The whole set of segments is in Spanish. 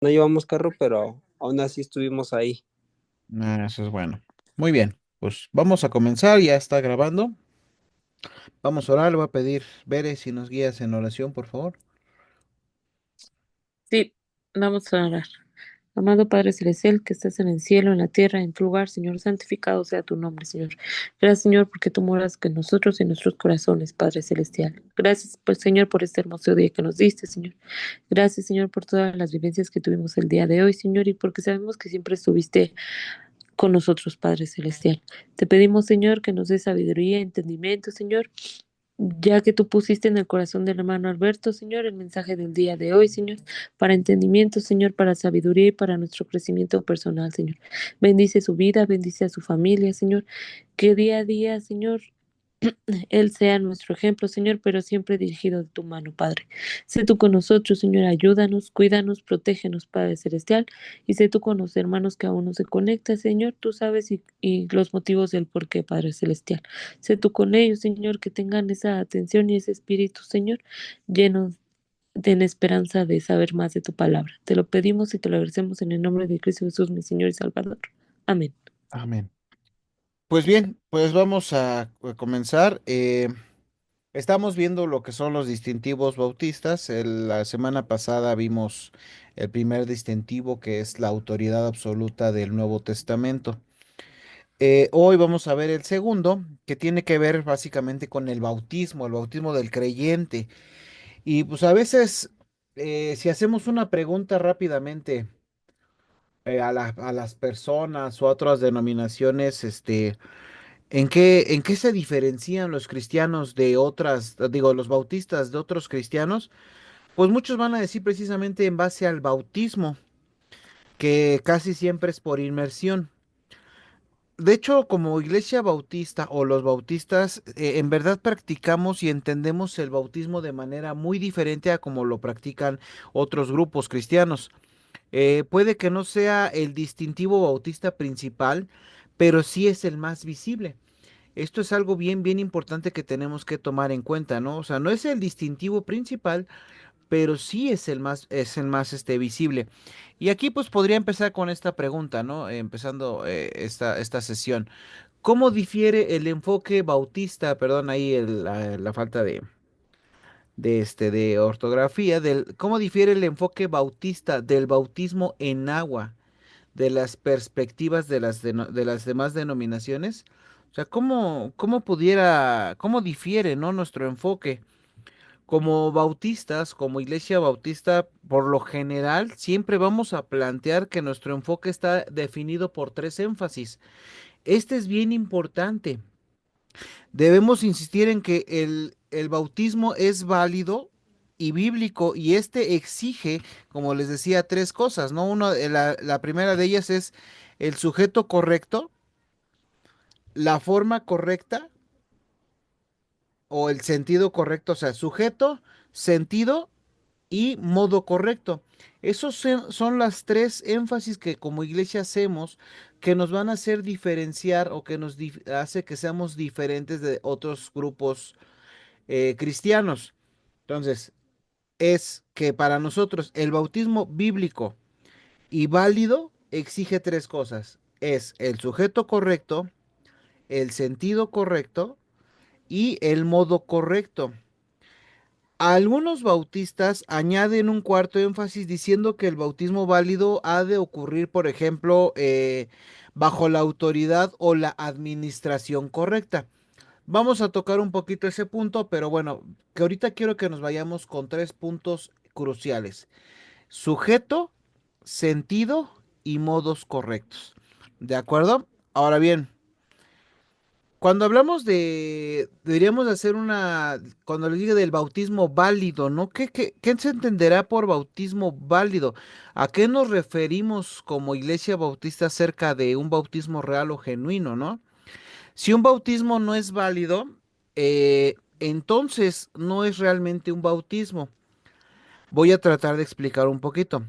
No llevamos carro, pero aún así estuvimos ahí. Ah, eso es bueno. Muy bien, pues vamos a comenzar, ya está grabando. Vamos a orar, le voy a pedir, Bere, si nos guías en oración, por favor. Sí, vamos a orar. Amado Padre Celestial, que estás en el cielo, en la tierra, en tu lugar, Señor, santificado sea tu nombre, Señor. Gracias, Señor, porque tú moras con nosotros y en nuestros corazones, Padre Celestial. Gracias, pues, Señor, por este hermoso día que nos diste, Señor. Gracias, Señor, por todas las vivencias que tuvimos el día de hoy, Señor, y porque sabemos que siempre estuviste con nosotros, Padre Celestial. Te pedimos, Señor, que nos dé sabiduría y entendimiento, Señor, ya que tú pusiste en el corazón del hermano Alberto, Señor, el mensaje del día de hoy, Señor, para entendimiento, Señor, para sabiduría y para nuestro crecimiento personal, Señor. Bendice su vida, bendice a su familia, Señor, que día a día, Señor, él sea nuestro ejemplo, Señor, pero siempre dirigido de tu mano, Padre. Sé tú con nosotros, Señor, ayúdanos, cuídanos, protégenos, Padre Celestial, y sé tú con los hermanos que aún no se conectan, Señor, tú sabes y los motivos del por qué, Padre Celestial. Sé tú con ellos, Señor, que tengan esa atención y ese espíritu, Señor, llenos de esperanza de saber más de tu palabra. Te lo pedimos y te lo agradecemos en el nombre de Cristo Jesús, mi Señor y Salvador. Amén. Amén. Pues bien, pues vamos a comenzar. Estamos viendo lo que son los distintivos bautistas. La semana pasada vimos el primer distintivo, que es la autoridad absoluta del Nuevo Testamento. Hoy vamos a ver el segundo, que tiene que ver básicamente con el bautismo del creyente. Y pues a veces, si hacemos una pregunta rápidamente a las personas o a otras denominaciones, ¿en qué se diferencian los cristianos de otras, digo, los bautistas de otros cristianos? Pues muchos van a decir precisamente en base al bautismo, que casi siempre es por inmersión. De hecho, como iglesia bautista o los bautistas, en verdad practicamos y entendemos el bautismo de manera muy diferente a como lo practican otros grupos cristianos. Puede que no sea el distintivo bautista principal, pero sí es el más visible. Esto es algo bien, bien importante que tenemos que tomar en cuenta, ¿no? O sea, no es el distintivo principal, pero sí es el más visible. Y aquí pues podría empezar con esta pregunta, ¿no? Empezando esta sesión. ¿Cómo difiere el enfoque bautista, perdón, ahí la falta de ortografía, cómo difiere el enfoque bautista del bautismo en agua, de las perspectivas de las demás denominaciones? O sea, cómo difiere, ¿no? Nuestro enfoque. Como bautistas, como iglesia bautista, por lo general, siempre vamos a plantear que nuestro enfoque está definido por tres énfasis. Este es bien importante. Debemos insistir en que el bautismo es válido y bíblico, y este exige, como les decía, tres cosas, ¿no? La primera de ellas es el sujeto correcto, la forma correcta o el sentido correcto, o sea, sujeto, sentido y modo correcto. Esos son las tres énfasis que como iglesia hacemos, que nos van a hacer diferenciar o que hace que seamos diferentes de otros grupos cristianos. Entonces, es que para nosotros el bautismo bíblico y válido exige tres cosas. Es el sujeto correcto, el sentido correcto y el modo correcto. Algunos bautistas añaden un cuarto énfasis diciendo que el bautismo válido ha de ocurrir, por ejemplo, bajo la autoridad o la administración correcta. Vamos a tocar un poquito ese punto, pero bueno, que ahorita quiero que nos vayamos con tres puntos cruciales: sujeto, sentido y modos correctos. ¿De acuerdo? Ahora bien, cuando hablamos deberíamos hacer cuando les diga del bautismo válido, ¿no? ¿Qué se entenderá por bautismo válido? ¿A qué nos referimos como iglesia bautista acerca de un bautismo real o genuino, ¿no? Si un bautismo no es válido, entonces no es realmente un bautismo. Voy a tratar de explicar un poquito.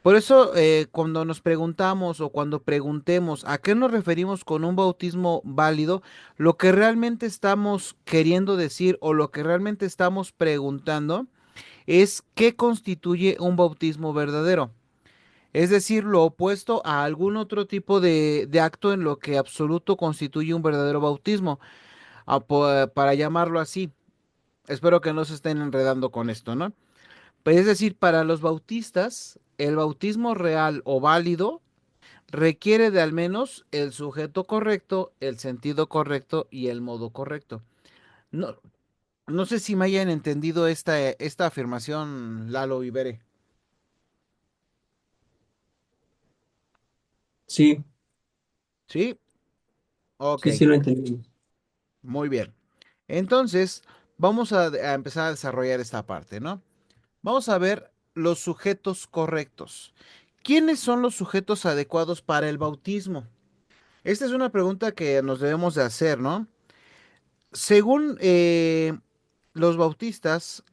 Por eso, cuando nos preguntamos o cuando preguntemos a qué nos referimos con un bautismo válido, lo que realmente estamos queriendo decir o lo que realmente estamos preguntando es qué constituye un bautismo verdadero. es decir, lo opuesto a algún otro tipo de acto en lo que absoluto constituye un verdadero bautismo, para llamarlo así. Espero que no se estén enredando con esto, ¿no? Pues es decir, para los bautistas, el bautismo real o válido requiere de al menos el sujeto correcto, el sentido correcto y el modo correcto. No, no sé si me hayan entendido esta afirmación, Lalo Ibere. Sí, ¿Sí? Ok, sí lo entendí. muy bien. Entonces, vamos a empezar a desarrollar esta parte, ¿no? Vamos a ver los sujetos correctos. ¿Quiénes son los sujetos adecuados para el bautismo? Esta es una pregunta que nos debemos de hacer, ¿no? Según los bautistas,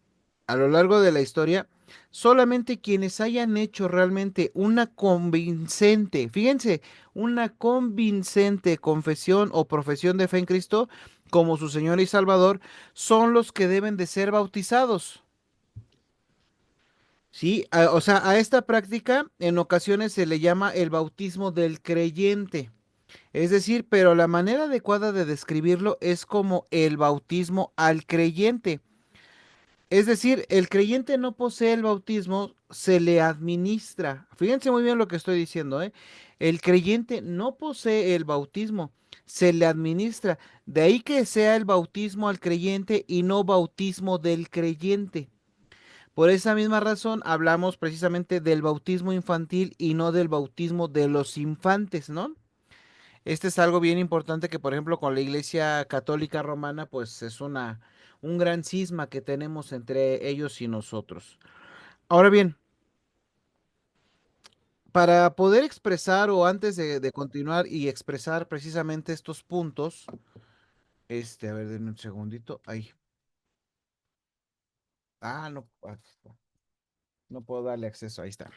a lo largo de la historia, solamente quienes hayan hecho realmente una convincente, fíjense, una convincente confesión o profesión de fe en Cristo como su Señor y Salvador, son los que deben de ser bautizados. Sí, o sea, a esta práctica en ocasiones se le llama el bautismo del creyente. Es decir, pero la manera adecuada de describirlo es como el bautismo al creyente. Es decir, el creyente no posee el bautismo, se le administra. Fíjense muy bien lo que estoy diciendo, ¿eh? El creyente no posee el bautismo, se le administra. De ahí que sea el bautismo al creyente y no bautismo del creyente. Por esa misma razón hablamos precisamente del bautismo infantil y no del bautismo de los infantes, ¿no? Este es algo bien importante que, por ejemplo, con la Iglesia Católica Romana, pues es un gran cisma que tenemos entre ellos y nosotros. Ahora bien, para poder expresar o antes de continuar y expresar precisamente estos puntos, a ver, denme un segundito. Ahí. No, no puedo darle acceso. Ahí está.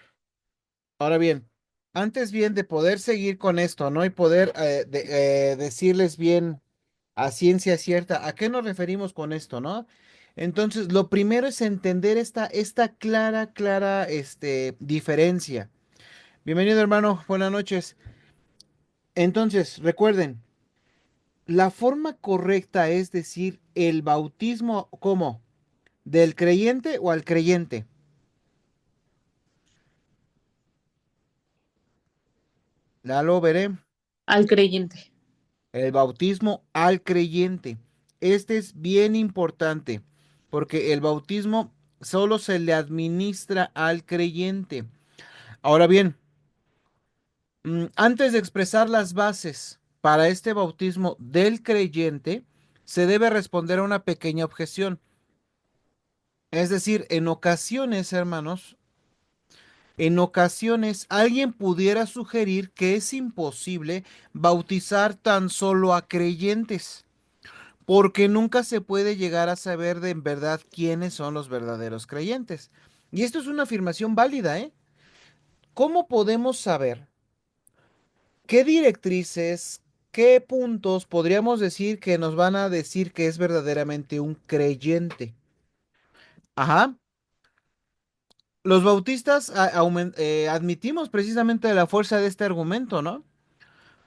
Ahora bien, antes bien de poder seguir con esto, ¿no? Y poder decirles bien a ciencia cierta a qué nos referimos con esto, ¿no? Entonces, lo primero es entender esta clara, diferencia. Bienvenido, hermano. Buenas noches. Entonces, recuerden, la forma correcta es decir el bautismo, ¿cómo? ¿Del creyente o al creyente? Ya lo veré. Al creyente. El bautismo al creyente. Este es bien importante porque el bautismo solo se le administra al creyente. Ahora bien, antes de expresar las bases para este bautismo del creyente, se debe responder a una pequeña objeción. Es decir, en ocasiones, hermanos, en ocasiones alguien pudiera sugerir que es imposible bautizar tan solo a creyentes, porque nunca se puede llegar a saber de en verdad quiénes son los verdaderos creyentes. Y esto es una afirmación válida, ¿eh? ¿Cómo podemos saber qué directrices, qué puntos podríamos decir que nos van a decir que es verdaderamente un creyente? Ajá. Los bautistas admitimos precisamente la fuerza de este argumento, ¿no?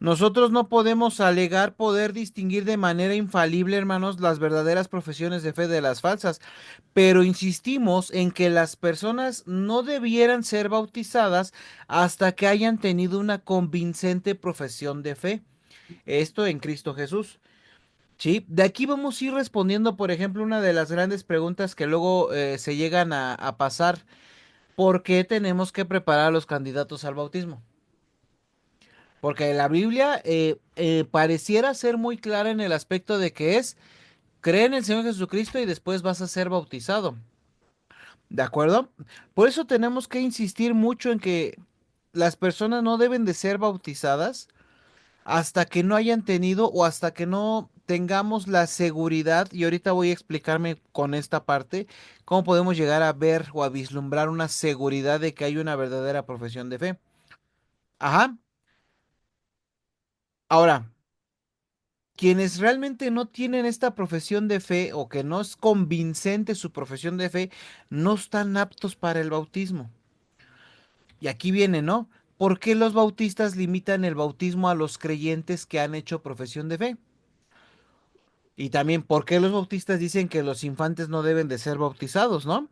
Nosotros no podemos alegar poder distinguir de manera infalible, hermanos, las verdaderas profesiones de fe de las falsas, pero insistimos en que las personas no debieran ser bautizadas hasta que hayan tenido una convincente profesión de fe. Esto en Cristo Jesús. Sí, de aquí vamos a ir respondiendo, por ejemplo, una de las grandes preguntas que luego se llegan a pasar. ¿Por qué tenemos que preparar a los candidatos al bautismo? Porque la Biblia pareciera ser muy clara en el aspecto de que es, cree en el Señor Jesucristo y después vas a ser bautizado. ¿De acuerdo? Por eso tenemos que insistir mucho en que las personas no deben de ser bautizadas hasta que no hayan tenido o hasta que no tengamos la seguridad, y ahorita voy a explicarme con esta parte, cómo podemos llegar a ver o a vislumbrar una seguridad de que hay una verdadera profesión de fe. Ajá. Ahora, quienes realmente no tienen esta profesión de fe o que no es convincente su profesión de fe, no están aptos para el bautismo. Y aquí viene, ¿no? ¿Por qué los bautistas limitan el bautismo a los creyentes que han hecho profesión de fe? Y también, ¿por qué los bautistas dicen que los infantes no deben de ser bautizados, ¿no?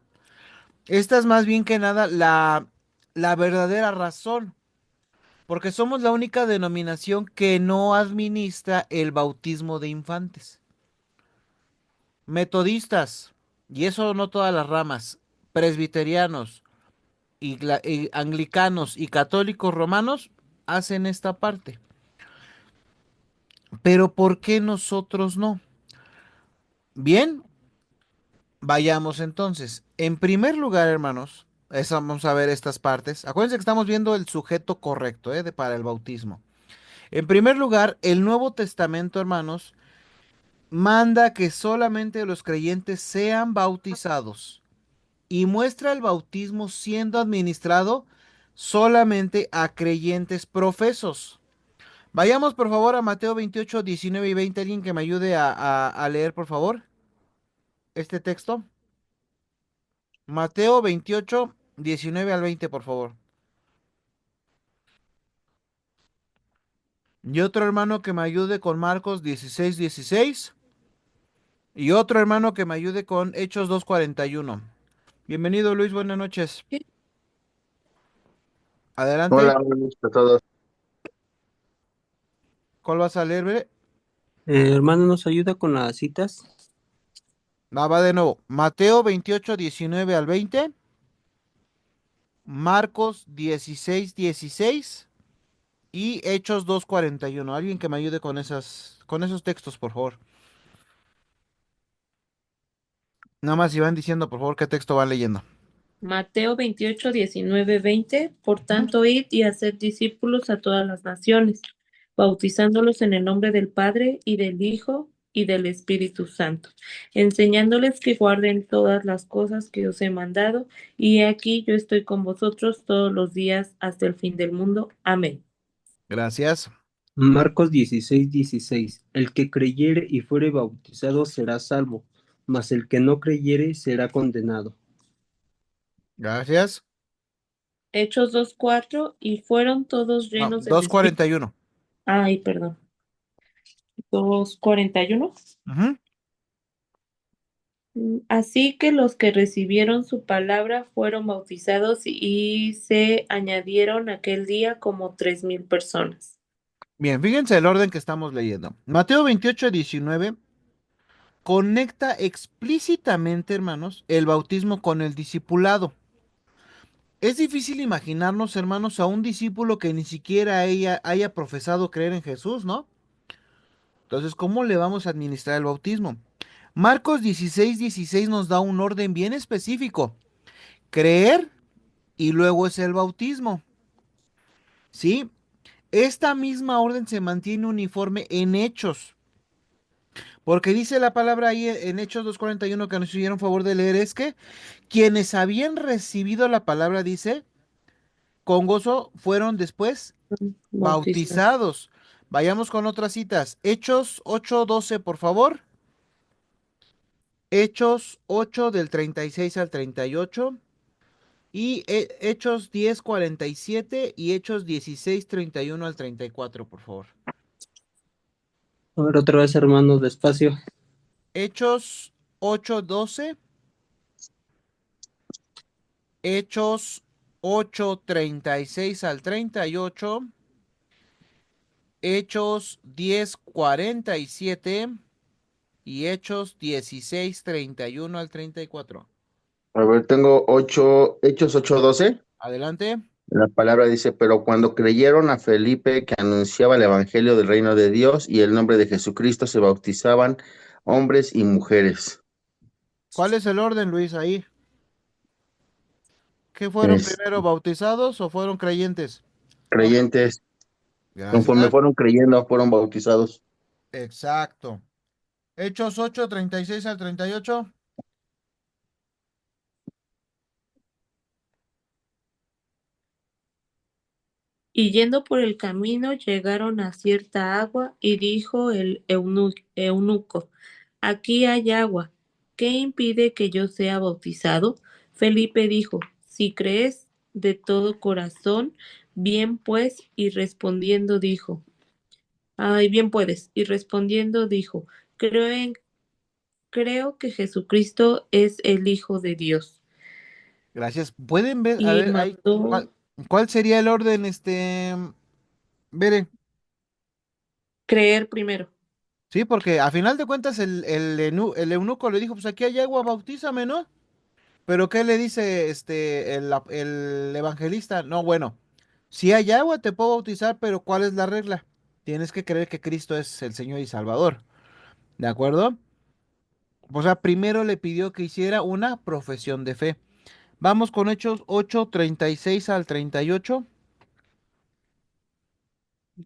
Esta es más bien que nada la verdadera razón, porque somos la única denominación que no administra el bautismo de infantes. Metodistas, y eso no todas las ramas, presbiterianos, y anglicanos y católicos romanos hacen esta parte. Pero ¿por qué nosotros no? Bien, vayamos entonces. En primer lugar, hermanos, vamos a ver estas partes. Acuérdense que estamos viendo el sujeto correcto, para el bautismo. En primer lugar, el Nuevo Testamento, hermanos, manda que solamente los creyentes sean bautizados y muestra el bautismo siendo administrado solamente a creyentes profesos. Vayamos por favor a Mateo 28, 19 y 20. Alguien que me ayude a leer, por favor, este texto. Mateo 28, 19 al 20, por favor. Y otro hermano que me ayude con Marcos 16, 16. Y otro hermano que me ayude con Hechos 2, 41. Bienvenido, Luis, buenas noches. Adelante. Hola, buenas noches a todos. ¿Cuál vas a leer, bre? Hermano, ¿nos ayuda con las citas? Va de nuevo. Mateo 28, 19 al 20. Marcos 16, 16. Y Hechos 2, 41. Alguien que me ayude con esos textos, por favor. Nada más si van diciendo, por favor, qué texto van leyendo. Mateo 28, 19, 20. Por tanto, id y haced discípulos a todas las naciones, bautizándolos en el nombre del Padre y del Hijo y del Espíritu Santo, enseñándoles que guarden todas las cosas que os he mandado, y he aquí yo estoy con vosotros todos los días hasta el fin del mundo. Amén. Gracias. Marcos 16, 16. El que creyere y fuere bautizado será salvo, mas el que no creyere será condenado. Gracias. Hechos 2, 4. Y fueron todos No, llenos del 2, Espíritu. 41. Ay, perdón. 2:41. Ujú. Así que los que recibieron su palabra fueron bautizados y se añadieron aquel día como 3,000 personas. Bien, fíjense el orden que estamos leyendo. Mateo 28, 19 conecta explícitamente, hermanos, el bautismo con el discipulado. Es difícil imaginarnos, hermanos, a un discípulo que ni siquiera haya profesado creer en Jesús, ¿no? Entonces, ¿cómo le vamos a administrar el bautismo? Marcos 16, 16 nos da un orden bien específico. Creer y luego es el bautismo. ¿Sí? Esta misma orden se mantiene uniforme en Hechos. Porque dice la palabra ahí en Hechos 2:41 que nos hicieron favor de leer, es que quienes habían recibido la palabra, dice, con gozo fueron después Bautizados. bautizados. Vayamos con otras citas. Hechos 8:12, por favor. Hechos 8 del 36 al 38. Y Hechos 10:47 y Hechos 16:31 al 34, por favor. A ver, otra vez, hermanos, despacio. Hechos 8:12. Hechos 8:36 al 38. Hechos 10:47 y Hechos 16:31 al 34. A ver, tengo Hechos 8:12. Adelante. La palabra dice, pero cuando creyeron a Felipe que anunciaba el evangelio del reino de Dios y el nombre de Jesucristo, se bautizaban hombres y mujeres. ¿Cuál es el orden, Luis, ahí? ¿Qué fueron Es, primero, bautizados o fueron creyentes? creyentes, conforme Gracias. fueron creyendo, fueron bautizados. Exacto. Hechos 8:36 al 38. Y yendo por el camino llegaron a cierta agua y dijo el eunuco, aquí hay agua, ¿qué impide que yo sea bautizado? Felipe dijo, si crees, de todo corazón, bien pues, y respondiendo dijo, ay, bien puedes, y respondiendo dijo, creo en, creo que Jesucristo es el Hijo de Dios. Gracias. ¿Pueden ver? A Y ver, mandó ¿cuál sería el orden, Bere? creer primero. Sí, porque a final de cuentas el eunuco le dijo, pues aquí hay agua, bautízame, ¿no? Pero ¿qué le dice el evangelista? No, bueno, si hay agua te puedo bautizar, pero ¿cuál es la regla? Tienes que creer que Cristo es el Señor y Salvador, ¿de acuerdo? O sea, primero le pidió que hiciera una profesión de fe. Vamos con Hechos 8:36 al 38.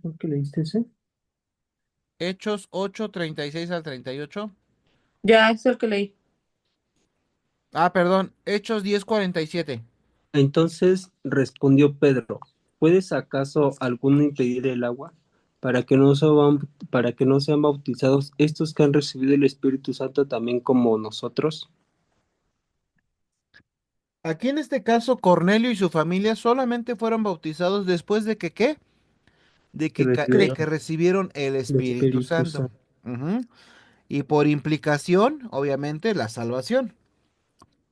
¿Por qué leíste ese? Hechos 8:36 al 38. Ya es el que leí. Ah, perdón, Hechos 10:47. Entonces respondió Pedro, ¿puedes acaso alguno impedir el agua para que no sean bautizados estos que han recibido el Espíritu Santo también como nosotros? Aquí en este caso, Cornelio y su familia solamente fueron bautizados después de que, ¿qué? Que De recibieron que recibieron el el Espíritu Espíritu Santo. Santo. Ujú. Y por implicación, obviamente, la salvación.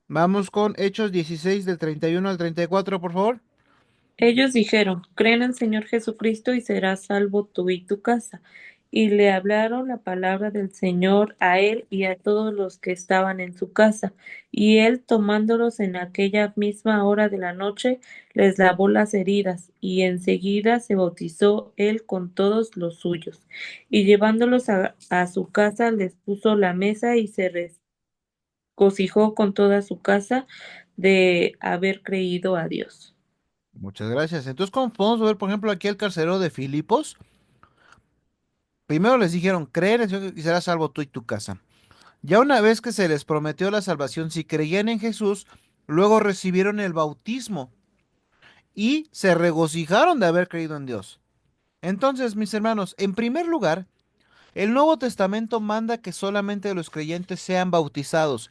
Vamos con Hechos 16 del 31 al 34, por favor. Ellos dijeron, creen en el Señor Jesucristo y serás salvo tú y tu casa. Y le hablaron la palabra del Señor a él y a todos los que estaban en su casa. Y él, tomándolos en aquella misma hora de la noche, les lavó las heridas, y enseguida se bautizó él con todos los suyos. Y llevándolos a su casa, les puso la mesa y se regocijó con toda su casa de haber creído a Dios. Muchas gracias. Entonces, como podemos ver, por ejemplo, aquí el carcelero de Filipos, primero les dijeron, creer en Dios y serás salvo tú y tu casa. Ya una vez que se les prometió la salvación, si creían en Jesús, luego recibieron el bautismo y se regocijaron de haber creído en Dios. Entonces, mis hermanos, en primer lugar, el Nuevo Testamento manda que solamente los creyentes sean bautizados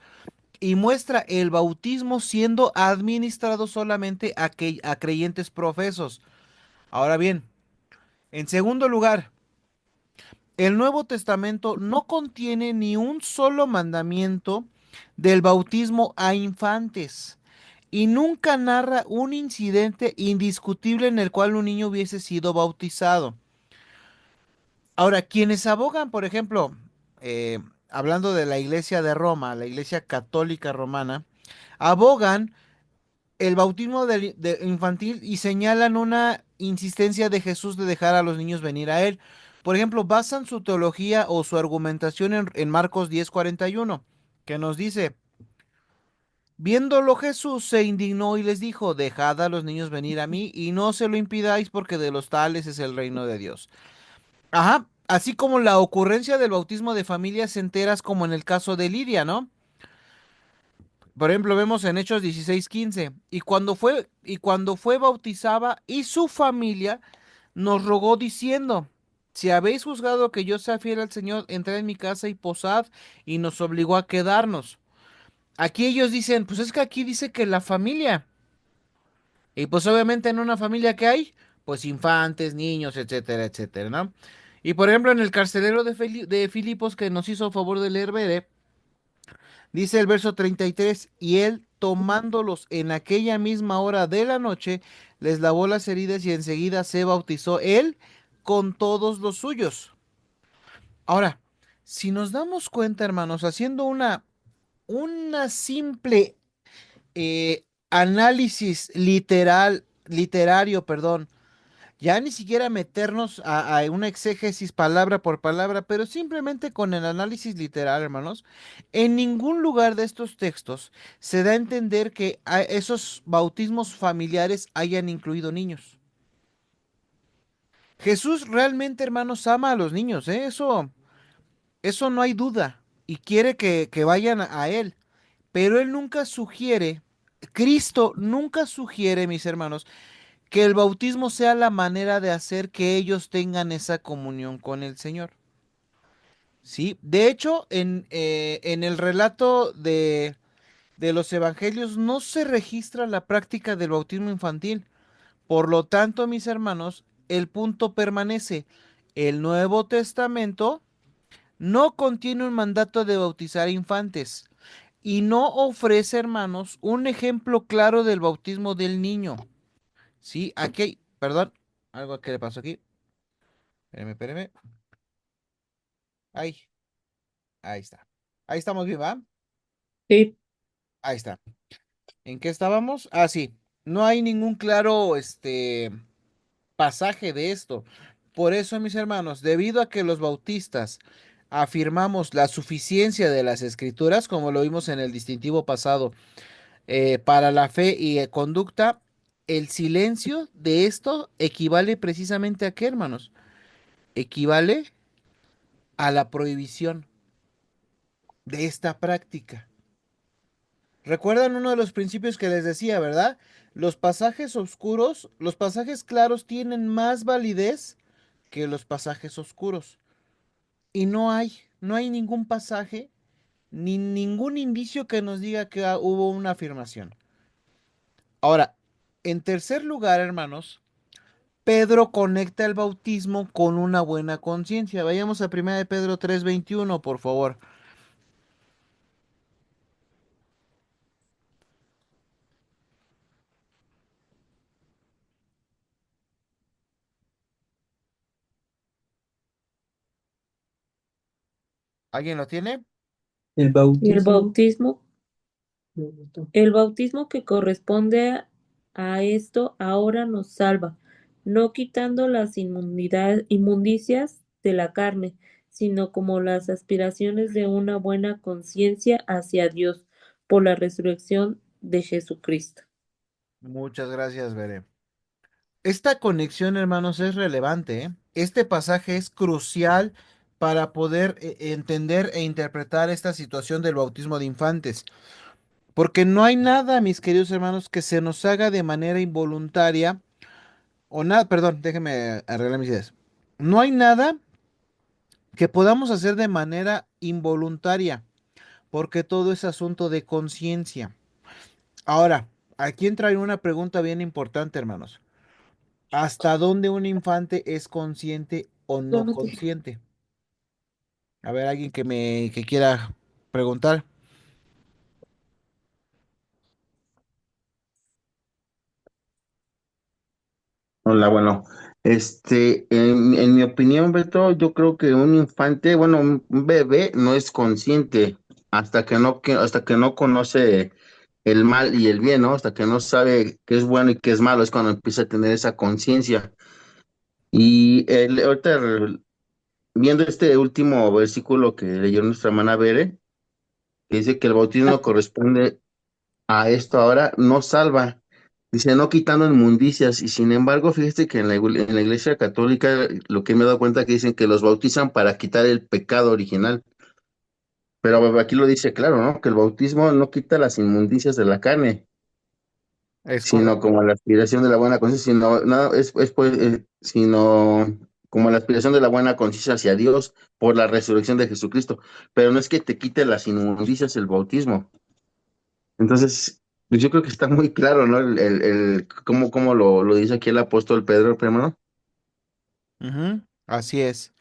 y muestra el bautismo siendo administrado solamente a creyentes profesos. Ahora bien, en segundo lugar, el Nuevo Testamento no contiene ni un solo mandamiento del bautismo a infantes y nunca narra un incidente indiscutible en el cual un niño hubiese sido bautizado. Ahora, quienes abogan, por ejemplo, eh, hablando de la Iglesia de Roma, la Iglesia Católica Romana, abogan el bautismo infantil y señalan una insistencia de Jesús de dejar a los niños venir a él. Por ejemplo, basan su teología o su argumentación en Marcos 10:41, que nos dice, viéndolo Jesús se indignó y les dijo, dejad a los niños venir a mí y no se lo impidáis porque de los tales es el reino de Dios. Ajá, así como la ocurrencia del bautismo de familias enteras como en el caso de Lidia, ¿no? Por ejemplo, vemos en Hechos 16:15, y cuando fue bautizada y su familia nos rogó diciendo, si habéis juzgado que yo sea fiel al Señor, entrad en mi casa y posad, y nos obligó a quedarnos. Aquí ellos dicen, pues es que aquí dice que la familia, y pues obviamente en una familia que hay, pues infantes, niños, etcétera, etcétera, ¿no? Y por ejemplo, en el carcelero de Filipos que nos hizo favor de leer, Bere, dice el verso 33, y él tomándolos en aquella misma hora de la noche, les lavó las heridas y enseguida se bautizó él con todos los suyos. Ahora, si nos damos cuenta, hermanos, haciendo una simple análisis literario, perdón, ya ni siquiera meternos a una exégesis palabra por palabra, pero simplemente con el análisis literal, hermanos. En ningún lugar de estos textos se da a entender que esos bautismos familiares hayan incluido niños. Jesús realmente, hermanos, ama a los niños, ¿eh? Eso no hay duda. Y quiere que vayan a Él. Pero Él nunca sugiere, Cristo nunca sugiere, mis hermanos, que el bautismo sea la manera de hacer que ellos tengan esa comunión con el Señor. Sí, de hecho, en el relato de los evangelios no se registra la práctica del bautismo infantil. Por lo tanto, mis hermanos, el punto permanece. El Nuevo Testamento no contiene un mandato de bautizar infantes y no ofrece, hermanos, un ejemplo claro del bautismo del niño. Sí, aquí hay, perdón, algo que le pasó aquí. Espérame, espérame. Ahí, ahí está. Ahí estamos bien, ¿va? Sí. Ahí está. ¿En qué estábamos? Ah, sí. No hay ningún claro, pasaje de esto. Por eso, mis hermanos, debido a que los bautistas afirmamos la suficiencia de las escrituras, como lo vimos en el distintivo pasado, para la fe y conducta, el silencio de esto equivale precisamente a qué, hermanos? Equivale a la prohibición de esta práctica. Recuerdan uno de los principios que les decía, ¿verdad? Los pasajes oscuros, los pasajes claros tienen más validez que los pasajes oscuros. Y no hay ningún pasaje ni ningún indicio que nos diga que hubo una afirmación. Ahora, en tercer lugar, hermanos, Pedro conecta el bautismo con una buena conciencia. Vayamos a 1 de Pedro 3:21, por favor. ¿Alguien lo tiene? El Y bautismo, el bautismo que corresponde a esto ahora nos salva, no quitando las inmundicias de la carne, sino como las aspiraciones de una buena conciencia hacia Dios por la resurrección de Jesucristo. Muchas gracias, Veré. Esta conexión, hermanos, es relevante, ¿eh? Este pasaje es crucial para poder entender e interpretar esta situación del bautismo de infantes. Porque no hay nada, mis queridos hermanos, que se nos haga de manera involuntaria, o nada, perdón, déjenme arreglar mis ideas. No hay nada que podamos hacer de manera involuntaria, porque todo es asunto de conciencia. Ahora, aquí entra una pregunta bien importante, hermanos. ¿Hasta dónde un infante es consciente o no Solamente. consciente? A ver, alguien que quiera preguntar. Hola, bueno, en mi opinión, Beto, yo creo que un infante, bueno, un bebé no es consciente hasta que no conoce el mal y el bien, ¿no? Hasta que no sabe qué es bueno y qué es malo, es cuando empieza a tener esa conciencia. Ahorita viendo este último versículo que leyó nuestra hermana Bere, que dice que el bautismo corresponde a esto ahora, no salva. Dice, no quitando inmundicias. Y sin embargo, fíjate que en la iglesia católica, lo que me he dado cuenta que dicen que los bautizan para quitar el pecado original. Pero aquí lo dice claro, ¿no? Que el bautismo no quita las inmundicias de la carne, Es sino correcto. como la aspiración de la buena conciencia, sino, no, sino como la aspiración de la buena conciencia hacia Dios por la resurrección de Jesucristo. Pero no es que te quite las inmundicias el bautismo. Entonces, pues yo creo que está muy claro, ¿no? Cómo lo dice aquí el apóstol Pedro, hermano. Ujú, así es.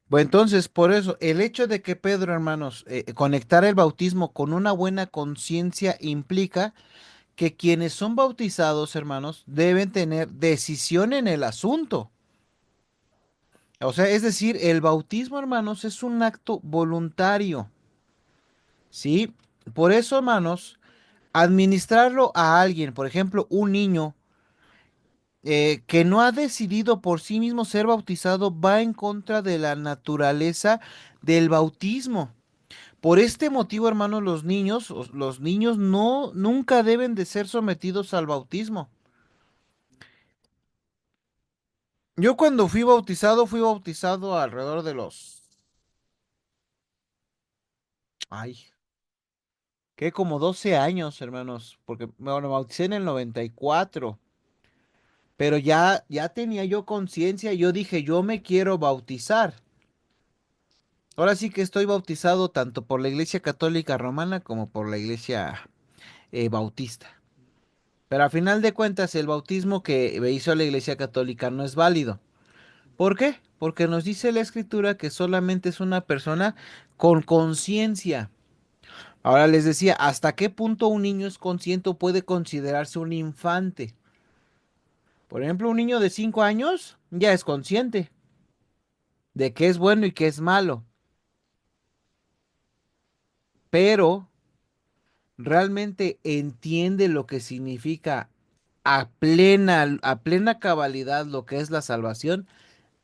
Bueno, entonces, por eso, el hecho de que Pedro, hermanos, conectar el bautismo con una buena conciencia implica que quienes son bautizados, hermanos, deben tener decisión en el asunto. O sea, es decir, el bautismo, hermanos, es un acto voluntario, ¿sí? Por eso, hermanos, administrarlo a alguien, por ejemplo, un niño, que no ha decidido por sí mismo ser bautizado, va en contra de la naturaleza del bautismo. Por este motivo, hermanos, los niños no, nunca deben de ser sometidos al bautismo. Yo cuando fui bautizado alrededor de los, ay, que como 12 años, hermanos, porque bueno, me bauticé en el 94, pero ya tenía yo conciencia, yo dije, yo me quiero bautizar. Ahora sí que estoy bautizado tanto por la Iglesia Católica Romana como por la Iglesia bautista. Pero a final de cuentas, el bautismo que hizo la Iglesia Católica no es válido. ¿Por qué? Porque nos dice la Escritura que solamente es una persona con conciencia. Ahora les decía, ¿hasta qué punto un niño es consciente o puede considerarse un infante? Por ejemplo, un niño de 5 años ya es consciente de qué es bueno y qué es malo, pero realmente entiende lo que significa a plena cabalidad lo que es la salvación,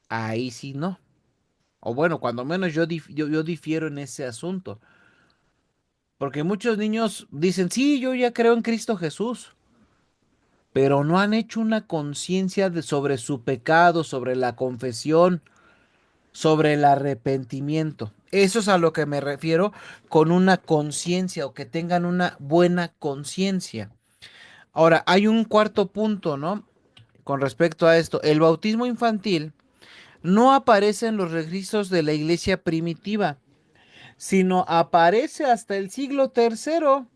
ahí sí no. O bueno, cuando menos yo difiero en ese asunto. Porque muchos niños dicen, sí, yo ya creo en Cristo Jesús, pero no han hecho una conciencia sobre su pecado, sobre la confesión, sobre el arrepentimiento. Eso es a lo que me refiero con una conciencia o que tengan una buena conciencia. Ahora, hay un cuarto punto, ¿no? Con respecto a esto, el bautismo infantil no aparece en los registros de la iglesia primitiva, sino aparece hasta el siglo tercero.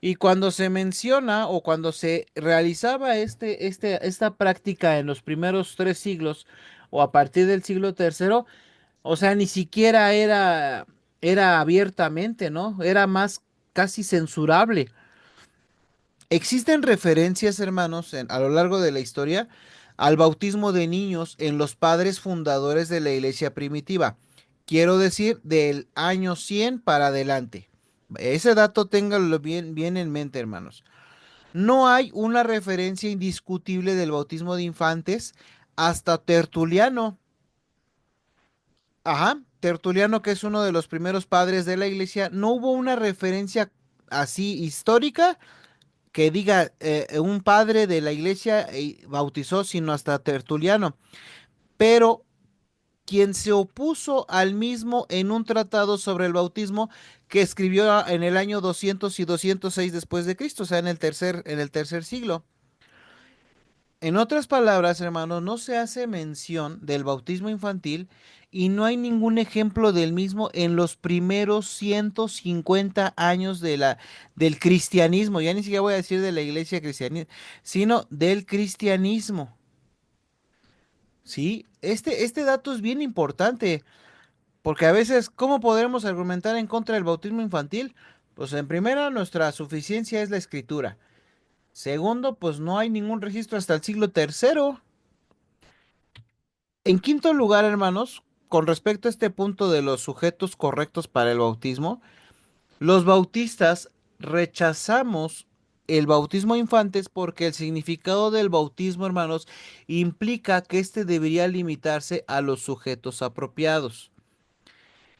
Y cuando se menciona o cuando se realizaba esta práctica en los primeros 3 siglos o a partir del siglo tercero, o sea, ni siquiera era abiertamente, ¿no? Era más casi censurable. Existen referencias, hermanos, a lo largo de la historia al bautismo de niños en los padres fundadores de la iglesia primitiva. Quiero decir, del año 100 para adelante. Ese dato ténganlo bien, bien en mente, hermanos. No hay una referencia indiscutible del bautismo de infantes hasta Tertuliano. Ajá, Tertuliano, que es uno de los primeros padres de la iglesia, no hubo una referencia así histórica que diga un padre de la iglesia bautizó, sino hasta Tertuliano. Pero quien se opuso al mismo en un tratado sobre el bautismo que escribió en el año 200 y 206 después de Cristo, o sea, en el tercer siglo. En otras palabras, hermanos, no se hace mención del bautismo infantil y no hay ningún ejemplo del mismo en los primeros 150 años del cristianismo. Ya ni siquiera voy a decir de la iglesia cristiana, sino del cristianismo. Sí, este dato es bien importante, porque a veces, ¿cómo podremos argumentar en contra del bautismo infantil? Pues en primera, nuestra suficiencia es la escritura. Segundo, pues no hay ningún registro hasta el siglo tercero. En quinto lugar, hermanos, con respecto a este punto de los sujetos correctos para el bautismo, los bautistas rechazamos el bautismo a infantes porque el significado del bautismo, hermanos, implica que éste debería limitarse a los sujetos apropiados.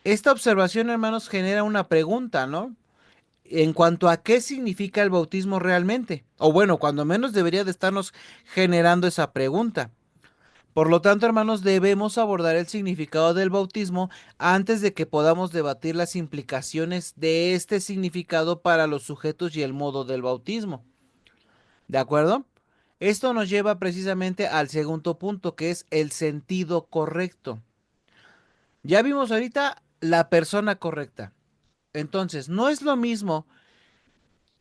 Esta observación, hermanos, genera una pregunta, ¿no? En cuanto a qué significa el bautismo realmente. O bueno, cuando menos debería de estarnos generando esa pregunta. Por lo tanto, hermanos, debemos abordar el significado del bautismo antes de que podamos debatir las implicaciones de este significado para los sujetos y el modo del bautismo. ¿De acuerdo? Esto nos lleva precisamente al segundo punto, que es el sentido correcto. Ya vimos ahorita la persona correcta. Entonces, no es lo mismo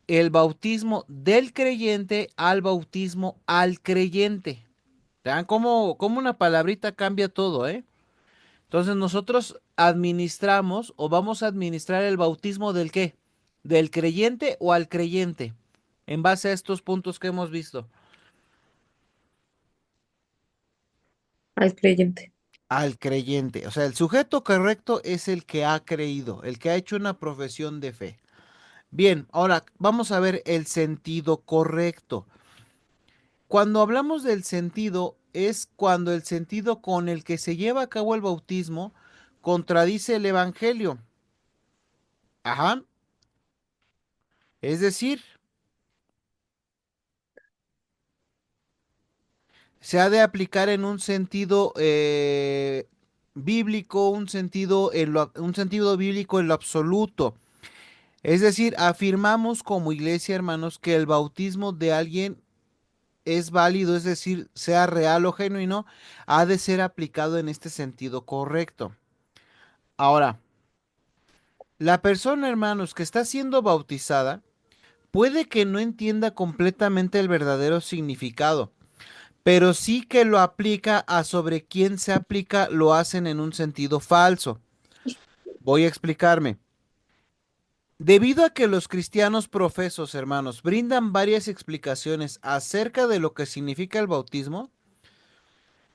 el bautismo del creyente al bautismo al creyente. Vean cómo una palabrita cambia todo, ¿eh? Entonces nosotros administramos o vamos a administrar el bautismo del qué? ¿Del creyente o al creyente? En base a estos puntos que hemos visto. Al creyente. Al creyente. O sea, el sujeto correcto es el que ha creído, el que ha hecho una profesión de fe. Bien, ahora vamos a ver el sentido correcto. Cuando hablamos del sentido, es cuando el sentido con el que se lleva a cabo el bautismo contradice el evangelio. Ajá. Es decir, se ha de aplicar en un sentido bíblico, un sentido bíblico en lo absoluto. Es decir, afirmamos como iglesia, hermanos, que el bautismo de alguien es válido, es decir, sea real o genuino, ha de ser aplicado en este sentido correcto. Ahora, la persona, hermanos, que está siendo bautizada, puede que no entienda completamente el verdadero significado, pero sí que lo aplica a sobre quién se aplica, lo hacen en un sentido falso. Voy a explicarme. Debido a que los cristianos profesos, hermanos, brindan varias explicaciones acerca de lo que significa el bautismo,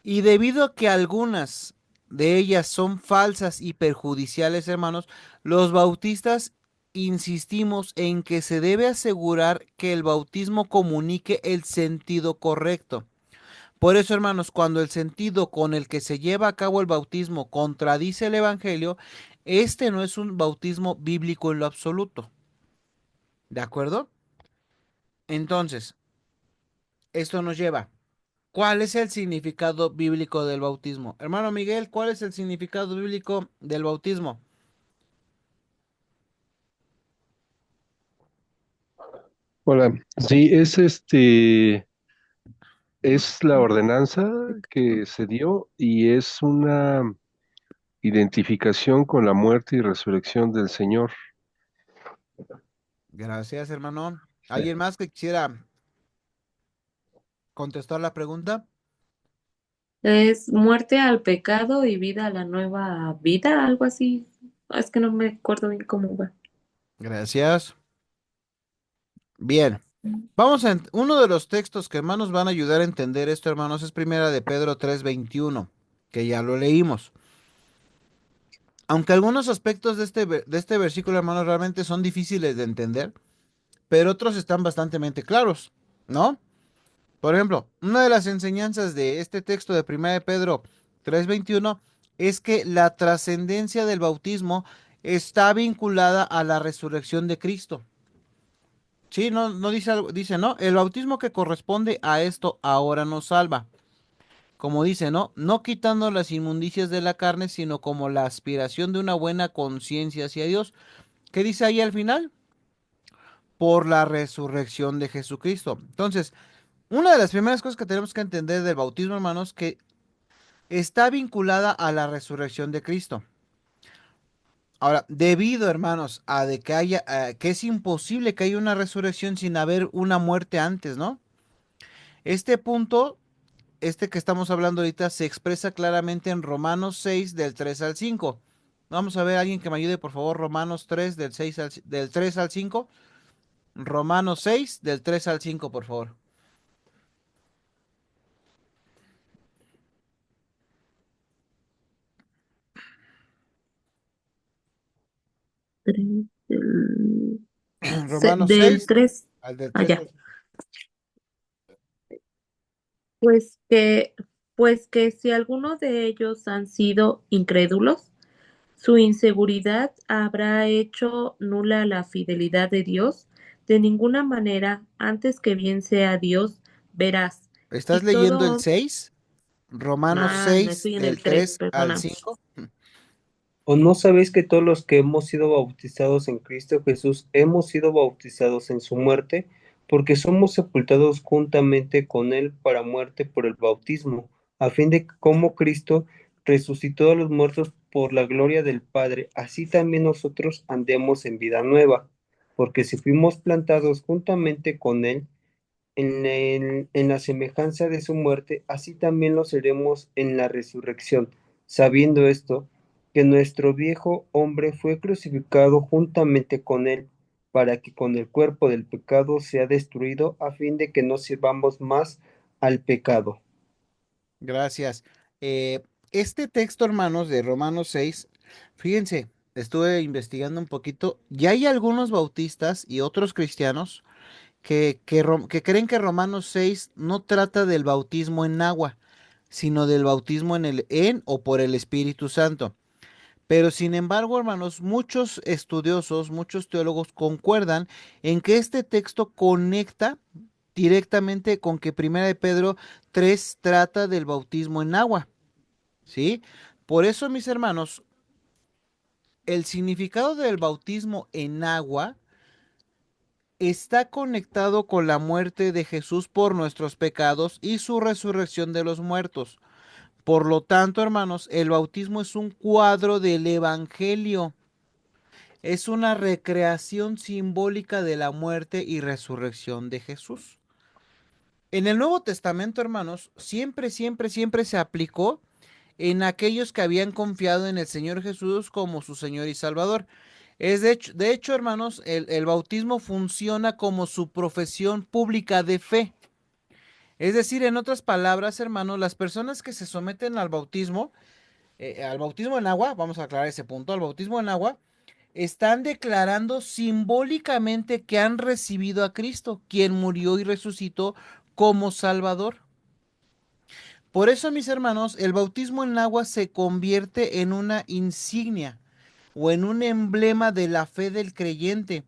y debido a que algunas de ellas son falsas y perjudiciales, hermanos, los bautistas insistimos en que se debe asegurar que el bautismo comunique el sentido correcto. Por eso, hermanos, cuando el sentido con el que se lleva a cabo el bautismo contradice el Evangelio, este no es un bautismo bíblico en lo absoluto. ¿De acuerdo? Entonces, esto nos lleva. ¿Cuál es el significado bíblico del bautismo? Hermano Miguel, ¿cuál es el significado bíblico del bautismo? Hola, sí, es la ordenanza que se dio y es una identificación con la muerte y resurrección del Señor. Gracias, hermano. Sí. ¿Alguien más que quisiera contestar la pregunta? Es muerte al pecado y vida a la nueva vida, algo así. Es que no me acuerdo bien cómo va. Gracias. Bien. Uno de los textos que más nos van a ayudar a entender esto, hermanos, es Primera de Pedro 3:21, que ya lo leímos. Aunque algunos aspectos de este versículo, hermanos, realmente son difíciles de entender, pero otros están bastante claros, ¿no? Por ejemplo, una de las enseñanzas de este texto de 1 de Pedro 3:21 es que la trascendencia del bautismo está vinculada a la resurrección de Cristo. Sí, no dice algo, dice, no, el bautismo que corresponde a esto ahora nos salva. Como dice, ¿no? No quitando las inmundicias de la carne, sino como la aspiración de una buena conciencia hacia Dios. ¿Qué dice ahí al final? Por la resurrección de Jesucristo. Entonces, una de las primeras cosas que tenemos que entender del bautismo, hermanos, que está vinculada a la resurrección de Cristo. Ahora, debido, hermanos, a de que haya, que es imposible que haya una resurrección sin haber una muerte antes, ¿no? Este punto, este que estamos hablando ahorita, se expresa claramente en Romanos 6, del 3 al 5. Vamos a ver, alguien que me ayude, por favor, Romanos 3, del 3 al 5. Romanos 6, del 3 al 5, por favor. Del, Romanos del 6, 3 al del 3 allá. al 5. Pues que, pues que si algunos de ellos han sido incrédulos, su inseguridad habrá hecho nula la fidelidad de Dios. De ninguna manera, antes que bien sea Dios, verás. ¿Estás Y leyendo el todo, 6? Romanos no 6 estoy en del el 3, 3 al perdóname. 5. ¿O no sabéis que todos los que hemos sido bautizados en Cristo Jesús hemos sido bautizados en su muerte? Porque somos sepultados juntamente con Él para muerte por el bautismo, a fin de que como Cristo resucitó a los muertos por la gloria del Padre, así también nosotros andemos en vida nueva. Porque si fuimos plantados juntamente con Él, en la semejanza de su muerte, así también lo seremos en la resurrección, sabiendo esto, que nuestro viejo hombre fue crucificado juntamente con él, para que con el cuerpo del pecado sea destruido, a fin de que no sirvamos más al pecado. Gracias. Eh, este texto, hermanos, de Romanos 6, fíjense, estuve investigando un poquito, y hay algunos bautistas y otros cristianos que creen que Romanos 6 no trata del bautismo en agua, sino del bautismo en o por el Espíritu Santo. Pero sin embargo, hermanos, muchos estudiosos, muchos teólogos concuerdan en que este texto conecta directamente con que Primera de Pedro 3 trata del bautismo en agua, ¿sí? Por eso, mis hermanos, el significado del bautismo en agua está conectado con la muerte de Jesús por nuestros pecados y su resurrección de los muertos. Por lo tanto, hermanos, el bautismo es un cuadro del Evangelio. es una recreación simbólica de la muerte y resurrección de Jesús. En el Nuevo Testamento, hermanos, siempre se aplicó en aquellos que habían confiado en el Señor Jesús como su Señor y Salvador. De hecho, hermanos, el bautismo funciona como su profesión pública de fe. Es decir, en otras palabras, hermanos, las personas que se someten al bautismo en agua, vamos a aclarar ese punto, al bautismo en agua, están declarando simbólicamente que han recibido a Cristo, quien murió y resucitó como Salvador. Por eso, mis hermanos, el bautismo en agua se convierte en una insignia o en un emblema de la fe del creyente.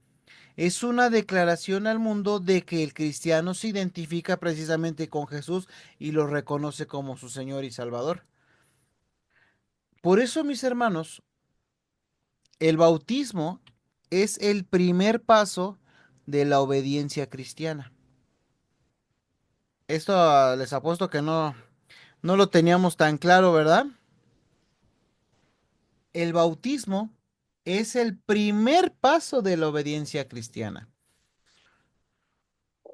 Es una declaración al mundo de que el cristiano se identifica precisamente con Jesús y lo reconoce como su Señor y Salvador. Por eso, mis hermanos, el bautismo es el primer paso de la obediencia cristiana. Esto les apuesto que no lo teníamos tan claro, ¿verdad? El bautismo es el primer paso de la obediencia cristiana.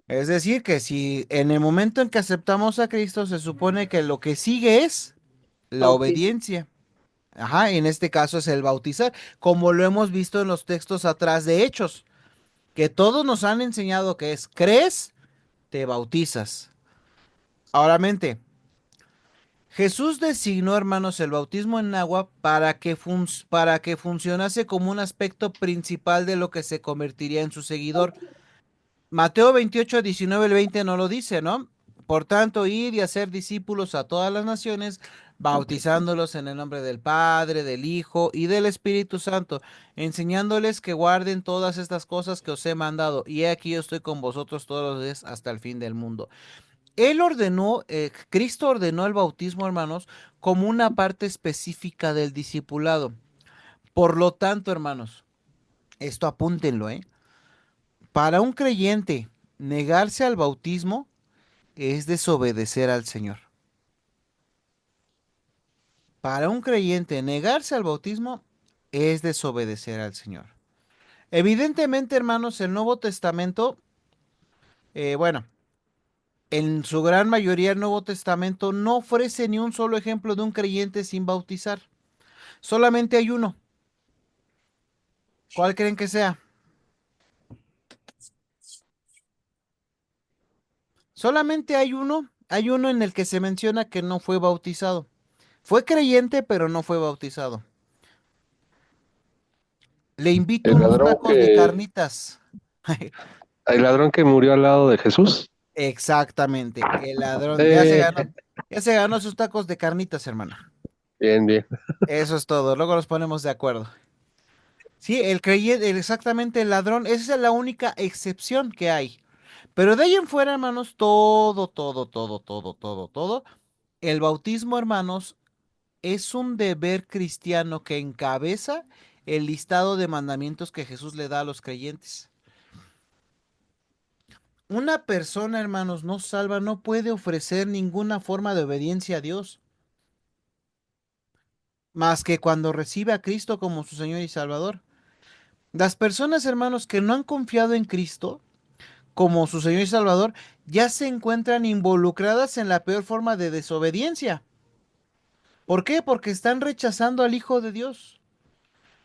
Es decir, que si en el momento en que aceptamos a Cristo, se supone que lo que sigue es la Bautismo. obediencia. Ajá, en este caso es el bautizar, como lo hemos visto en los textos atrás de Hechos, que todos nos han enseñado que es, crees, te bautizas. Ahora mente, Jesús designó, hermanos, el bautismo en agua para que funcionase como un aspecto principal de lo que se convertiría en su seguidor. Mateo 28, 19 al 20 no lo dice, ¿no? Por tanto, ir y hacer discípulos a todas las naciones, bautizándolos en el nombre del Padre, del Hijo y del Espíritu Santo, enseñándoles que guarden todas estas cosas que os he mandado. Y he aquí yo estoy con vosotros todos los días hasta el fin del mundo. Cristo ordenó el bautismo, hermanos, como una parte específica del discipulado. Por lo tanto, hermanos, esto apúntenlo, ¿eh? Para un creyente, negarse al bautismo es desobedecer al Señor. Para un creyente, negarse al bautismo es desobedecer al Señor. Evidentemente, hermanos, el Nuevo Testamento, bueno, en su gran mayoría el Nuevo Testamento no ofrece ni un solo ejemplo de un creyente sin bautizar. Solamente hay uno. ¿Cuál creen que sea? Solamente hay uno en el que se menciona que no fue bautizado. Fue creyente, pero no fue bautizado. Le invito El unos ladrón tacos de que, carnitas. el ladrón que murió al lado de Jesús. Exactamente, el ladrón Eh, ya se ganó sus tacos de carnitas, hermano. bien, bien. Eso es todo, luego nos ponemos de acuerdo. Sí, exactamente el ladrón, esa es la única excepción que hay. Pero de ahí en fuera, hermanos, todo. El bautismo, hermanos, es un deber cristiano que encabeza el listado de mandamientos que Jesús le da a los creyentes. Una persona, hermanos, no salva, no puede ofrecer ninguna forma de obediencia a Dios, más que cuando recibe a Cristo como su Señor y Salvador. Las personas, hermanos, que no han confiado en Cristo como su Señor y Salvador, ya se encuentran involucradas en la peor forma de desobediencia. ¿Por qué? Porque están rechazando al Hijo de Dios.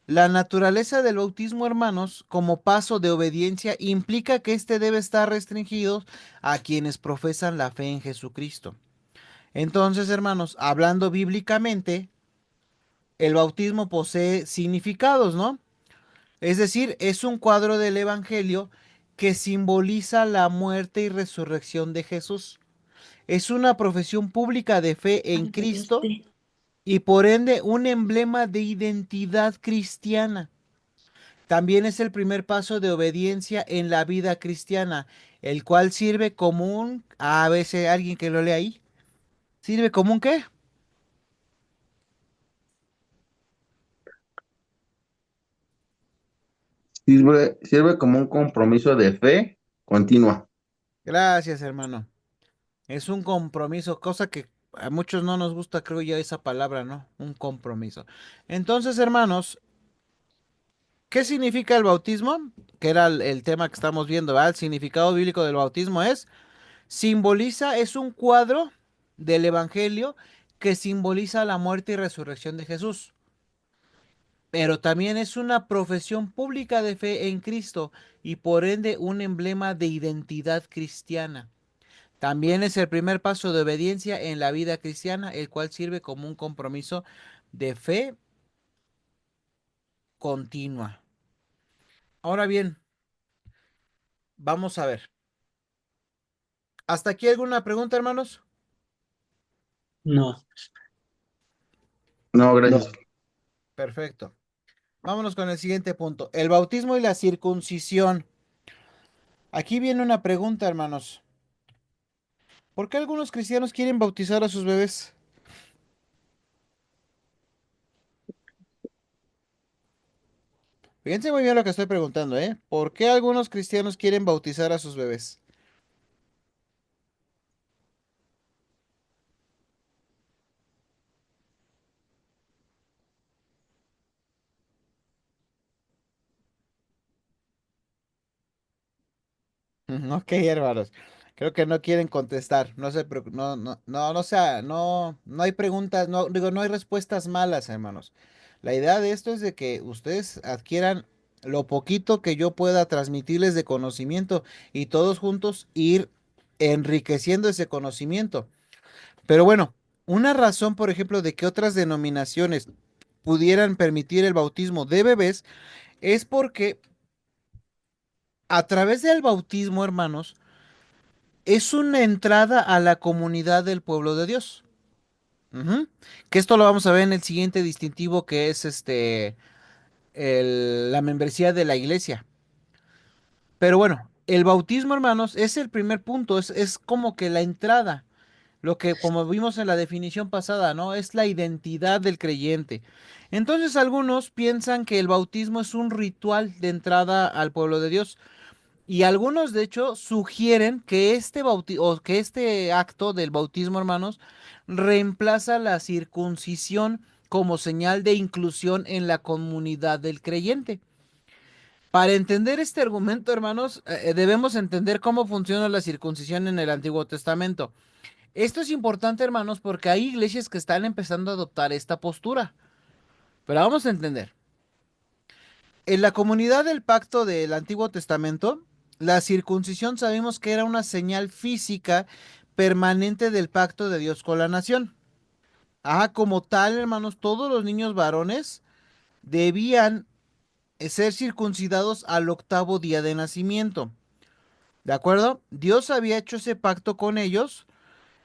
La naturaleza del bautismo, hermanos, como paso de obediencia, implica que éste debe estar restringido a quienes profesan la fe en Jesucristo. Entonces, hermanos, hablando bíblicamente, el bautismo posee significados, ¿no? Es decir, es un cuadro del Evangelio que simboliza la muerte y resurrección de Jesús. Es una profesión pública de fe en Cristo y por ende un emblema de identidad cristiana. También es el primer paso de obediencia en la vida cristiana, el cual sirve como un, a veces alguien que lo lee ahí, sirve como un ¿qué? Sirve como un compromiso de fe continua. Gracias, hermano. Es un compromiso, cosa que a muchos no nos gusta, creo ya esa palabra, ¿no? Un compromiso. Entonces, hermanos, ¿Qué significa el bautismo? Que era el tema que estamos viendo, ¿verdad? El significado bíblico del bautismo es un cuadro del Evangelio que simboliza la muerte y resurrección de Jesús. Pero también es una profesión pública de fe en Cristo y por ende un emblema de identidad cristiana. También es el primer paso de obediencia en la vida cristiana, el cual sirve como un compromiso de fe continua. Ahora bien, vamos a ver. ¿Hasta aquí alguna pregunta, hermanos? No. No, gracias. Perfecto. Vámonos con el siguiente punto. El bautismo y la circuncisión. Aquí viene una pregunta, hermanos. ¿Por qué algunos cristianos quieren bautizar a sus bebés? Fíjense muy bien lo que estoy preguntando, ¿eh? ¿Por qué algunos cristianos quieren bautizar a sus bebés? Ok, hermanos. Creo que no quieren contestar. No se no, no, no, no sea, no hay preguntas, no, digo, no hay respuestas malas, hermanos. La idea de esto es de que ustedes adquieran lo poquito que yo pueda transmitirles de conocimiento y todos juntos ir enriqueciendo ese conocimiento. Pero bueno, una razón, por ejemplo, de que otras denominaciones pudieran permitir el bautismo de bebés es porque a través del bautismo, hermanos, es una entrada a la comunidad del pueblo de Dios. Ujú. Que esto lo vamos a ver en el siguiente distintivo que es la membresía de la iglesia. Pero bueno, el bautismo, hermanos, es el primer punto, es como que la entrada, lo que como vimos en la definición pasada, ¿no? Es la identidad del creyente. Entonces algunos piensan que el bautismo es un ritual de entrada al pueblo de Dios. Y algunos, de hecho, sugieren que o que este acto del bautismo, hermanos, reemplaza la circuncisión como señal de inclusión en la comunidad del creyente. Para entender este argumento, hermanos, debemos entender cómo funciona la circuncisión en el Antiguo Testamento. Esto es importante, hermanos, porque hay iglesias que están empezando a adoptar esta postura. Pero vamos a entender. En la comunidad del pacto del Antiguo Testamento, la circuncisión sabemos que era una señal física permanente del pacto de Dios con la nación. Como tal, hermanos, todos los niños varones debían ser circuncidados al octavo día de nacimiento. ¿De acuerdo? Dios había hecho ese pacto con ellos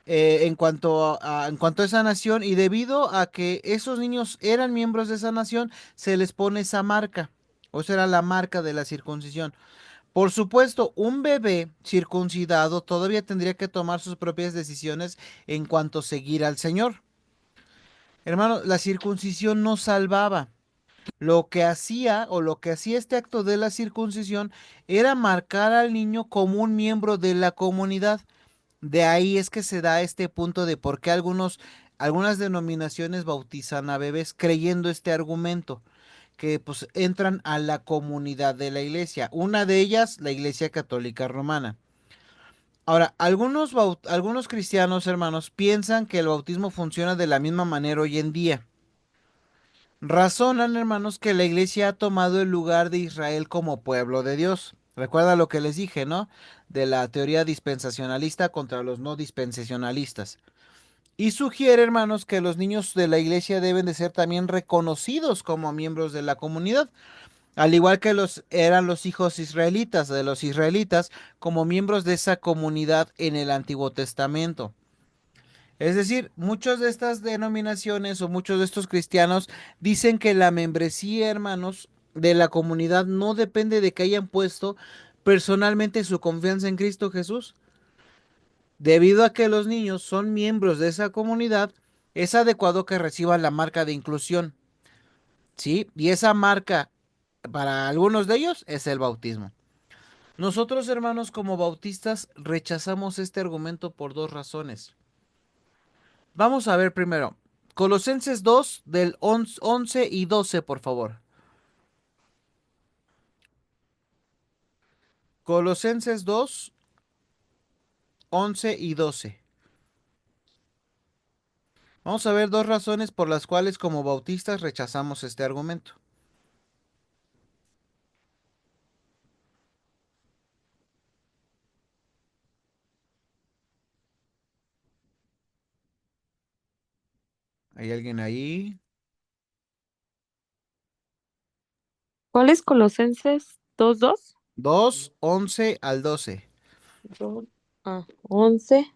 en cuanto a esa nación y debido a que esos niños eran miembros de esa nación, se les pone esa marca. O sea, era la marca de la circuncisión. Por supuesto, un bebé circuncidado todavía tendría que tomar sus propias decisiones en cuanto a seguir al Señor. Hermano, la circuncisión no salvaba. Lo que hacía o lo que hacía este acto de la circuncisión era marcar al niño como un miembro de la comunidad. De ahí es que se da este punto de por qué algunas denominaciones bautizan a bebés creyendo este argumento, que pues entran a la comunidad de la iglesia. Una de ellas, la Iglesia Católica Romana. Ahora, algunos cristianos, hermanos, piensan que el bautismo funciona de la misma manera hoy en día. Razonan, hermanos, que la iglesia ha tomado el lugar de Israel como pueblo de Dios. Recuerda lo que les dije, ¿no? De la teoría dispensacionalista contra los no dispensacionalistas. Y sugiere, hermanos, que los niños de la iglesia deben de ser también reconocidos como miembros de la comunidad, al igual que eran los hijos israelitas de los israelitas como miembros de esa comunidad en el Antiguo Testamento. Es decir, muchas de estas denominaciones o muchos de estos cristianos dicen que la membresía, hermanos, de la comunidad no depende de que hayan puesto personalmente su confianza en Cristo Jesús. Debido a que los niños son miembros de esa comunidad, es adecuado que reciban la marca de inclusión, ¿sí? Y esa marca, para algunos de ellos, es el bautismo. Nosotros, hermanos, como bautistas, rechazamos este argumento por dos razones. Vamos a ver primero. Colosenses 2 del 11 y 12, por favor. Colosenses 2, 11 y 12. Vamos a ver dos razones por las cuales como bautistas rechazamos este argumento. ¿Hay alguien ahí? ¿Cuál es Colosenses 2:2? 2, 11 al 12. 11.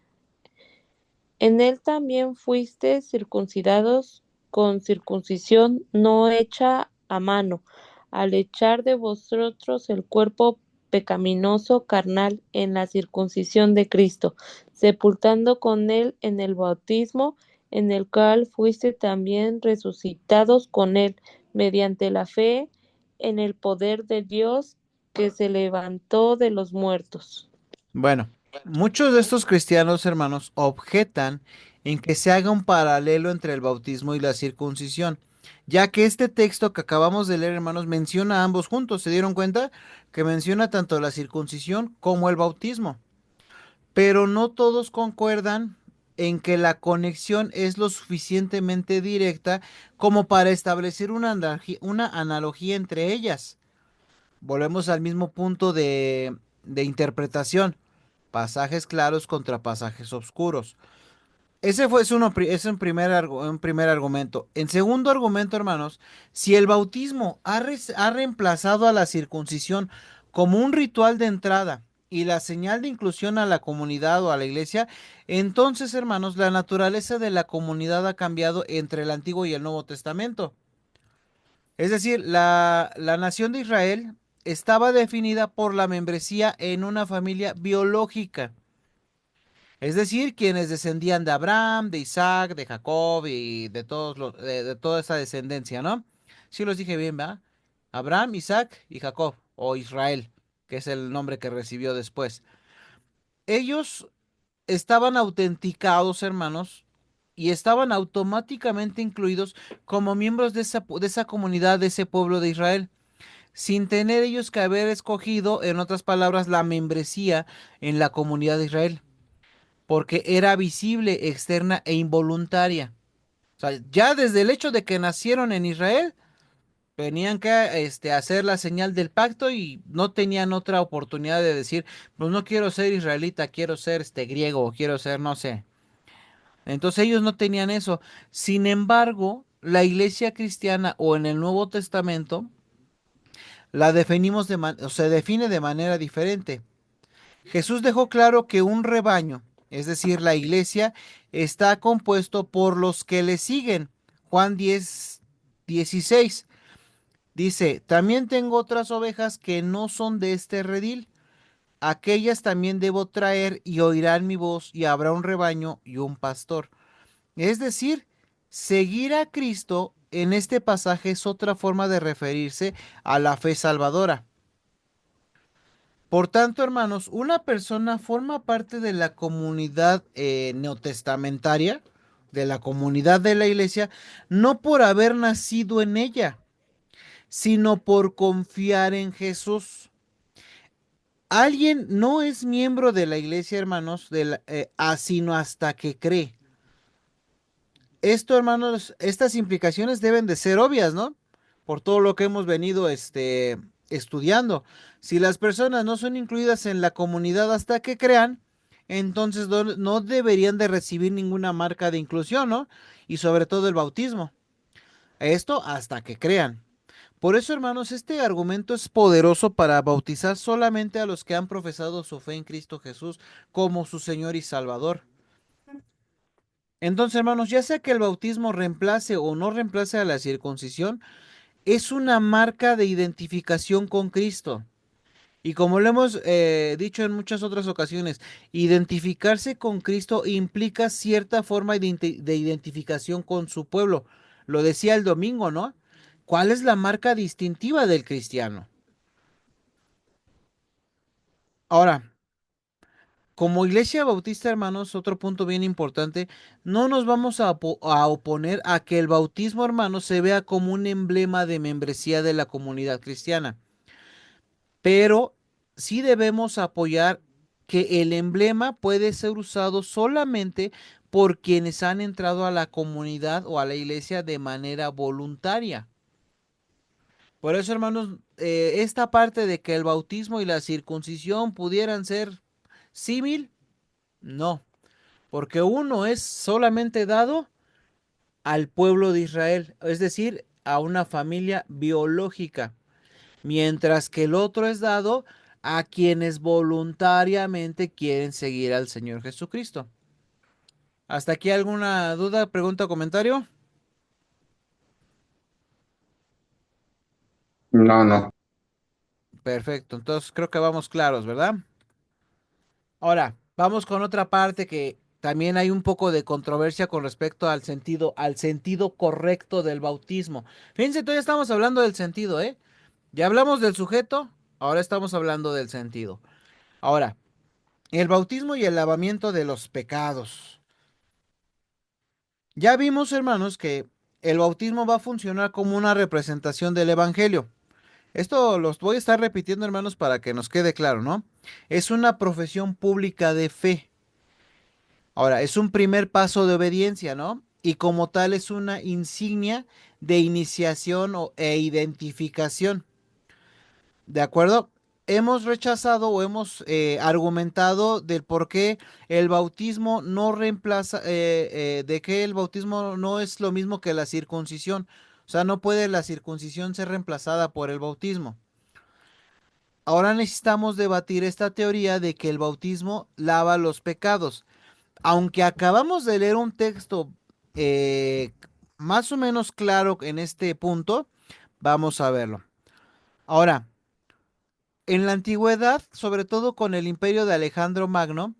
En él también fuiste circuncidados con circuncisión no hecha a mano, al echar de vosotros el cuerpo pecaminoso carnal en la circuncisión de Cristo, sepultando con él en el bautismo, en el cual fuiste también resucitados con él, mediante la fe en el poder de Dios que se levantó de los muertos. Bueno, muchos de estos cristianos, hermanos, objetan en que se haga un paralelo entre el bautismo y la circuncisión, ya que este texto que acabamos de leer, hermanos, menciona a ambos juntos. ¿Se dieron cuenta? Que menciona tanto la circuncisión como el bautismo. Pero no todos concuerdan en que la conexión es lo suficientemente directa como para establecer una analogía entre ellas. Volvemos al mismo punto de interpretación. Pasajes claros contra pasajes oscuros. Es un primer argumento. En segundo argumento, hermanos, si el bautismo ha reemplazado a la circuncisión como un ritual de entrada y la señal de inclusión a la comunidad o a la iglesia, entonces, hermanos, la naturaleza de la comunidad ha cambiado entre el Antiguo y el Nuevo Testamento. Es decir, la nación de Israel estaba definida por la membresía en una familia biológica. Es decir, quienes descendían de Abraham, de Isaac, de Jacob y de toda esa descendencia, ¿no? Sí los dije bien, ¿verdad? Abraham, Isaac y Jacob, o Israel, que es el nombre que recibió después. Ellos estaban autenticados, hermanos, y estaban automáticamente incluidos como miembros de esa comunidad, de ese pueblo de Israel, sin tener ellos que haber escogido, en otras palabras, la membresía en la comunidad de Israel, porque era visible, externa e involuntaria. O sea, ya desde el hecho de que nacieron en Israel, tenían que hacer la señal del pacto y no tenían otra oportunidad de decir, pues no quiero ser israelita, quiero ser griego, quiero ser, no sé. Entonces ellos no tenían eso. Sin embargo, la iglesia cristiana o en el Nuevo Testamento la definimos o se define de manera diferente. Jesús dejó claro que un rebaño, es decir, la iglesia, está compuesto por los que le siguen. Juan 10:16 dice, también tengo otras ovejas que no son de este redil. Aquellas también debo traer y oirán mi voz y habrá un rebaño y un pastor. Es decir, seguir a Cristo en este pasaje es otra forma de referirse a la fe salvadora. Por tanto, hermanos, una persona forma parte de la comunidad neotestamentaria, de la comunidad de la iglesia, no por haber nacido en ella, sino por confiar en Jesús. Alguien no es miembro de la iglesia, hermanos, sino hasta que cree. Esto, hermanos, estas implicaciones deben de ser obvias, ¿no? Por todo lo que hemos venido estudiando. Si las personas no son incluidas en la comunidad hasta que crean, entonces no deberían de recibir ninguna marca de inclusión, ¿no? Y sobre todo el bautismo. Esto hasta que crean. Por eso, hermanos, este argumento es poderoso para bautizar solamente a los que han profesado su fe en Cristo Jesús como su Señor y Salvador. Entonces, hermanos, ya sea que el bautismo reemplace o no reemplace a la circuncisión, es una marca de identificación con Cristo. Y como lo hemos dicho en muchas otras ocasiones, identificarse con Cristo implica cierta forma de identificación con su pueblo. Lo decía el domingo, ¿no? ¿Cuál es la marca distintiva del cristiano? Ahora, como Iglesia Bautista, hermanos, otro punto bien importante, no nos vamos a oponer a que el bautismo, hermanos, se vea como un emblema de membresía de la comunidad cristiana. Pero sí debemos apoyar que el emblema puede ser usado solamente por quienes han entrado a la comunidad o a la iglesia de manera voluntaria. Por eso, hermanos, esta parte de que el bautismo y la circuncisión pudieran ser símil, no, porque uno es solamente dado al pueblo de Israel, es decir, a una familia biológica, mientras que el otro es dado a quienes voluntariamente quieren seguir al Señor Jesucristo. ¿Hasta aquí alguna duda, pregunta o comentario? No, no. Perfecto, entonces creo que vamos claros, ¿verdad? Ahora, vamos con otra parte que también hay un poco de controversia con respecto al sentido correcto del bautismo. Fíjense, todavía estamos hablando del sentido, ¿eh? Ya hablamos del sujeto, ahora estamos hablando del sentido. Ahora, el bautismo y el lavamiento de los pecados. Ya vimos, hermanos, que el bautismo va a funcionar como una representación del evangelio. Esto los voy a estar repitiendo, hermanos, para que nos quede claro, ¿no? Es una profesión pública de fe. Ahora, es un primer paso de obediencia, ¿no? Y como tal es una insignia de iniciación e identificación. ¿De acuerdo? Hemos rechazado o hemos argumentado del por qué el bautismo no reemplaza, de que el bautismo no es lo mismo que la circuncisión. O sea, no puede la circuncisión ser reemplazada por el bautismo. Ahora necesitamos debatir esta teoría de que el bautismo lava los pecados. Aunque acabamos de leer un texto eh, más o menos claro en este punto, vamos a verlo. Ahora, en la antigüedad, sobre todo con el imperio de Alejandro Magno,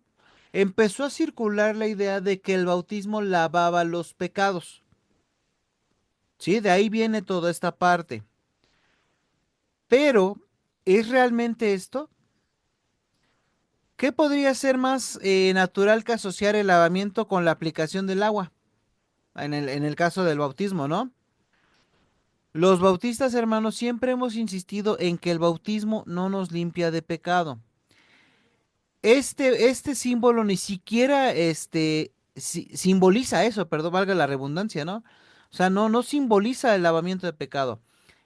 empezó a circular la idea de que el bautismo lavaba los pecados. Sí, de ahí viene toda esta parte. Pero, ¿es realmente esto? ¿Qué podría ser más natural que asociar el lavamiento con la aplicación del agua? En el caso del bautismo, ¿no? Los bautistas, hermanos, siempre hemos insistido en que el bautismo no nos limpia de pecado. Este símbolo ni siquiera simboliza eso, perdón, valga la redundancia, ¿no? O sea, no simboliza el lavamiento de pecado.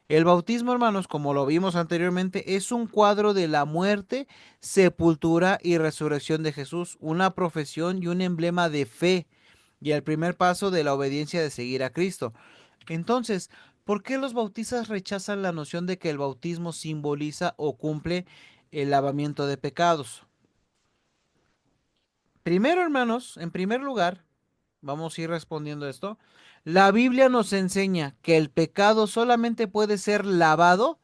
El bautismo, hermanos, como lo vimos anteriormente, es un cuadro de la muerte, sepultura y resurrección de Jesús, una profesión y un emblema de fe y el primer paso de la obediencia de seguir a Cristo. Entonces, ¿por qué los bautistas rechazan la noción de que el bautismo simboliza o cumple el lavamiento de pecados? Primero, hermanos, en primer lugar, vamos a ir respondiendo esto. La Biblia nos enseña que el pecado solamente puede ser lavado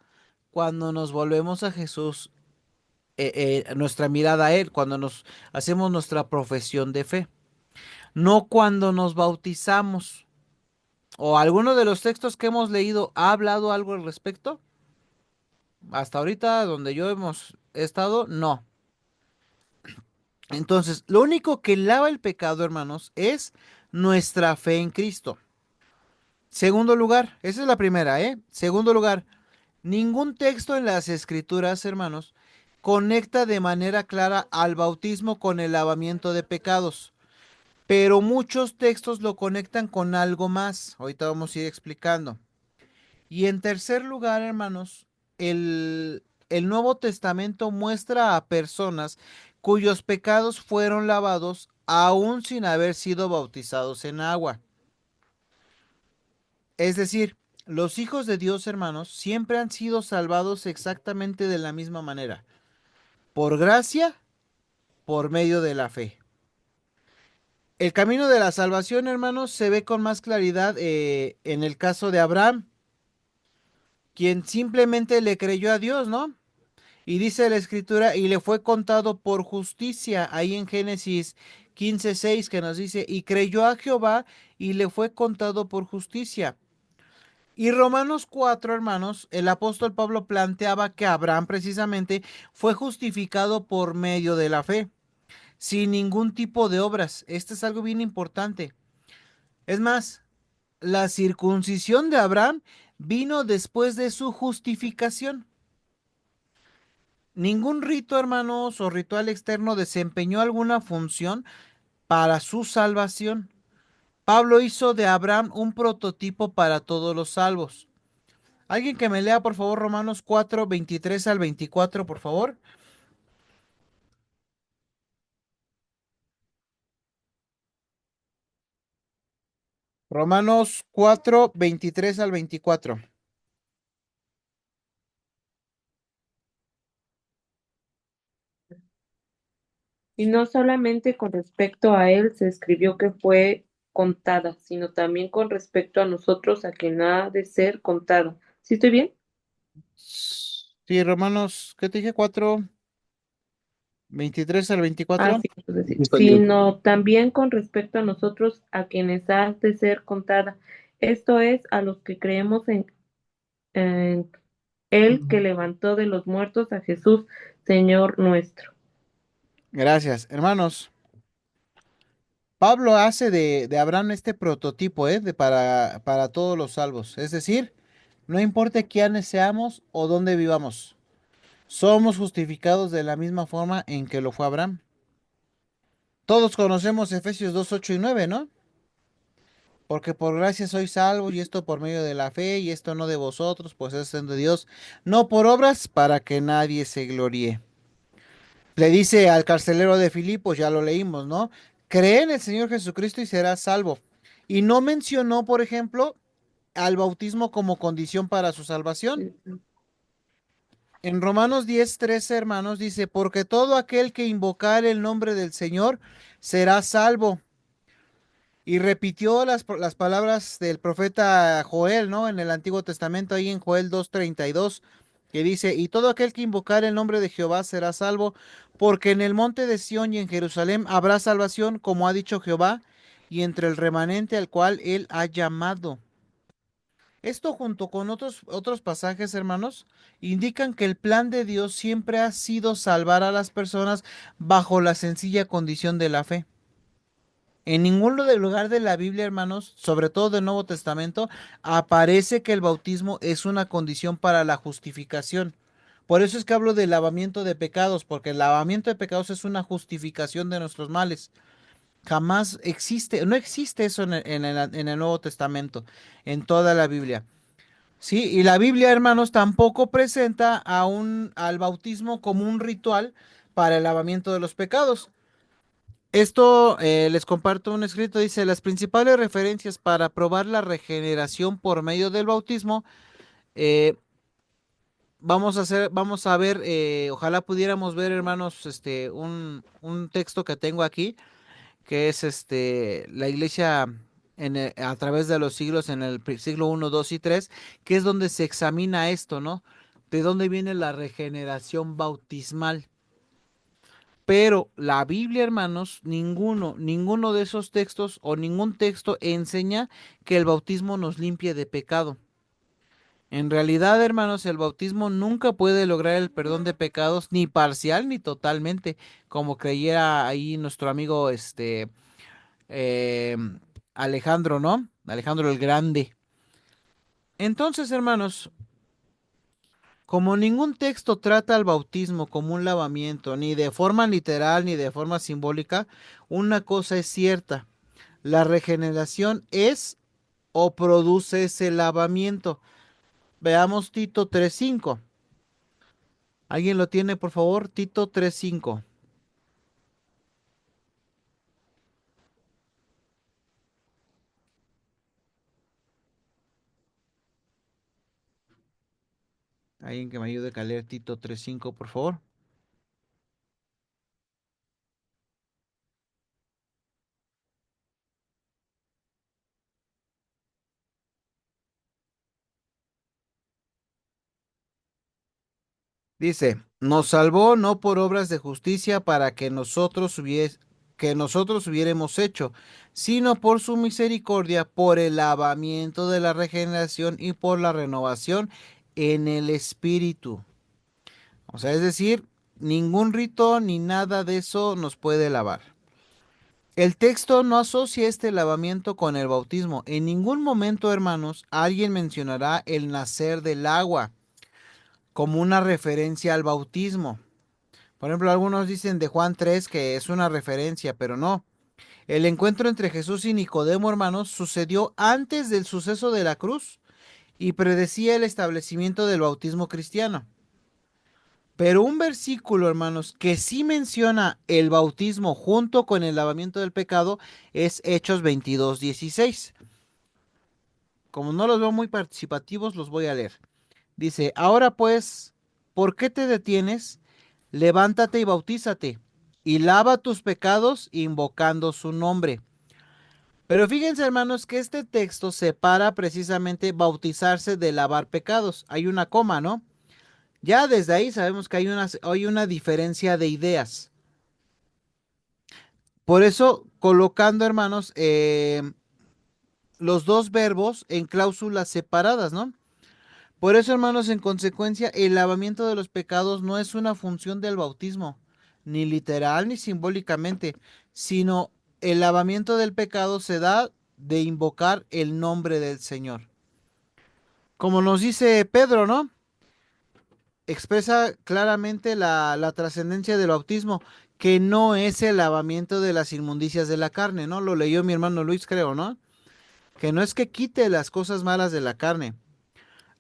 cuando nos volvemos a Jesús, nuestra mirada a Él, cuando nos hacemos nuestra profesión de fe, no cuando nos bautizamos. ¿O alguno de los textos que hemos leído ha hablado algo al respecto? Hasta ahorita, donde yo hemos estado, no. Entonces, lo único que lava el pecado, hermanos, es nuestra fe en Cristo. Segundo lugar, esa es la primera, ¿eh? Segundo lugar, ningún texto en las escrituras, hermanos, conecta de manera clara al bautismo con el lavamiento de pecados, pero muchos textos lo conectan con algo más. Ahorita vamos a ir explicando. Y en tercer lugar, hermanos, el Nuevo Testamento muestra a personas cuyos pecados fueron lavados aún sin haber sido bautizados en agua. Es decir, los hijos de Dios, hermanos, siempre han sido salvados exactamente de la misma manera, por gracia, por medio de la fe. El camino de la salvación, hermanos, se ve con más claridad en el caso de Abraham, quien simplemente le creyó a Dios, ¿no? Y dice la escritura, y le fue contado por justicia, ahí en Génesis 15:6, que nos dice, y creyó a Jehová y le fue contado por justicia. Y Romanos 4, hermanos, el apóstol Pablo planteaba que Abraham precisamente fue justificado por medio de la fe, sin ningún tipo de obras. Esto es algo bien importante. Es más, la circuncisión de Abraham vino después de su justificación. Ningún rito, hermanos, o ritual externo desempeñó alguna función para su salvación. Pablo hizo de Abraham un prototipo para todos los salvos. Alguien que me lea, por favor, Romanos 4, 23 al 24, por favor. Romanos 4, 23 al 24. Y no solamente con respecto a él se escribió que fue contada, sino también con respecto a nosotros a quien ha de ser contada. ¿Sí estoy bien? Sí, Romanos, ¿qué te dije? 4, 23 al Ah, 24. sí, entonces sí. Está bien. Sino también con respecto a nosotros a quienes ha de ser contada. Esto es, a los que creemos en Él que levantó de los muertos a Jesús, Señor nuestro. Gracias, hermanos. Pablo hace de Abraham este prototipo, para todos los salvos. Es decir, no importa quiénes seamos o dónde vivamos, somos justificados de la misma forma en que lo fue Abraham. Todos conocemos Efesios 2, 8 y 9, ¿no? Porque por gracia sois salvos y esto por medio de la fe y esto no de vosotros, pues es de Dios, no por obras para que nadie se gloríe. Le dice al carcelero de Filipos, ya lo leímos, ¿no? Cree en el Señor Jesucristo y serás salvo. Y no mencionó, por ejemplo, al bautismo como condición para su salvación. En Romanos 10, 13, hermanos, dice, porque todo aquel que invocar el nombre del Señor será salvo. Y repitió las palabras del profeta Joel, ¿no? En el Antiguo Testamento, ahí en Joel 2:32, que dice, y todo aquel que invocar el nombre de Jehová será salvo, porque en el monte de Sión y en Jerusalén habrá salvación, como ha dicho Jehová, y entre el remanente al cual él ha llamado. Esto junto con otros pasajes, hermanos, indican que el plan de Dios siempre ha sido salvar a las personas bajo la sencilla condición de la fe. En ningún lugar de la Biblia, hermanos, sobre todo del Nuevo Testamento, aparece que el bautismo es una condición para la justificación. Por eso es que hablo del lavamiento de pecados, porque el lavamiento de pecados es una justificación de nuestros males. Jamás existe, no existe eso en el Nuevo Testamento, en toda la Biblia. Sí, y la Biblia, hermanos, tampoco presenta al bautismo como un ritual para el lavamiento de los pecados. Esto les comparto un escrito, dice, las principales referencias para probar la regeneración por medio del bautismo, eh, vamos a ver, ojalá pudiéramos ver, hermanos, un texto que tengo aquí, que es la iglesia a través de los siglos, en el siglo uno, 2 y 3, que es donde se examina esto, ¿no? De dónde viene la regeneración bautismal. Pero la Biblia, hermanos, ninguno de esos textos o ningún texto enseña que el bautismo nos limpie de pecado. En realidad, hermanos, el bautismo nunca puede lograr el perdón de pecados, ni parcial ni totalmente, como creyera ahí nuestro amigo eh, Alejandro, ¿no? Alejandro el Grande. Entonces, hermanos, como ningún texto trata al bautismo como un lavamiento, ni de forma literal ni de forma simbólica, una cosa es cierta, la regeneración es o produce ese lavamiento. Veamos Tito 3:5. ¿Alguien lo tiene, por favor? Tito 3:5. ¿Alguien que me ayude a leer Tito 3:5, por favor? Dice, nos salvó no por obras de justicia para que nosotros hubiéramos hecho, sino por su misericordia, por el lavamiento de la regeneración y por la renovación en el Espíritu. O sea, es decir, ningún rito ni nada de eso nos puede lavar. El texto no asocia este lavamiento con el bautismo. En ningún momento, hermanos, alguien mencionará el nacer del agua como una referencia al bautismo. Por ejemplo, algunos dicen de Juan 3 que es una referencia, pero no. El encuentro entre Jesús y Nicodemo, hermanos, sucedió antes del suceso de la cruz y predecía el establecimiento del bautismo cristiano. Pero un versículo, hermanos, que sí menciona el bautismo junto con el lavamiento del pecado es Hechos 22:16. Como no los veo muy participativos, los voy a leer. Dice, ahora pues, ¿por qué te detienes? Levántate y bautízate, y lava tus pecados invocando su nombre. Pero fíjense, hermanos, que este texto separa precisamente bautizarse de lavar pecados. Hay una coma, ¿no? Ya desde ahí sabemos que hay una diferencia de ideas. Por eso, colocando, hermanos, los dos verbos en cláusulas separadas, ¿no? Por eso, hermanos, en consecuencia, el lavamiento de los pecados no es una función del bautismo, ni literal ni simbólicamente, sino el lavamiento del pecado se da de invocar el nombre del Señor. Como nos dice Pedro, ¿no? Expresa claramente la trascendencia del bautismo, que no es el lavamiento de las inmundicias de la carne, ¿no? Lo leyó mi hermano Luis, creo, ¿no? Que no es que quite las cosas malas de la carne.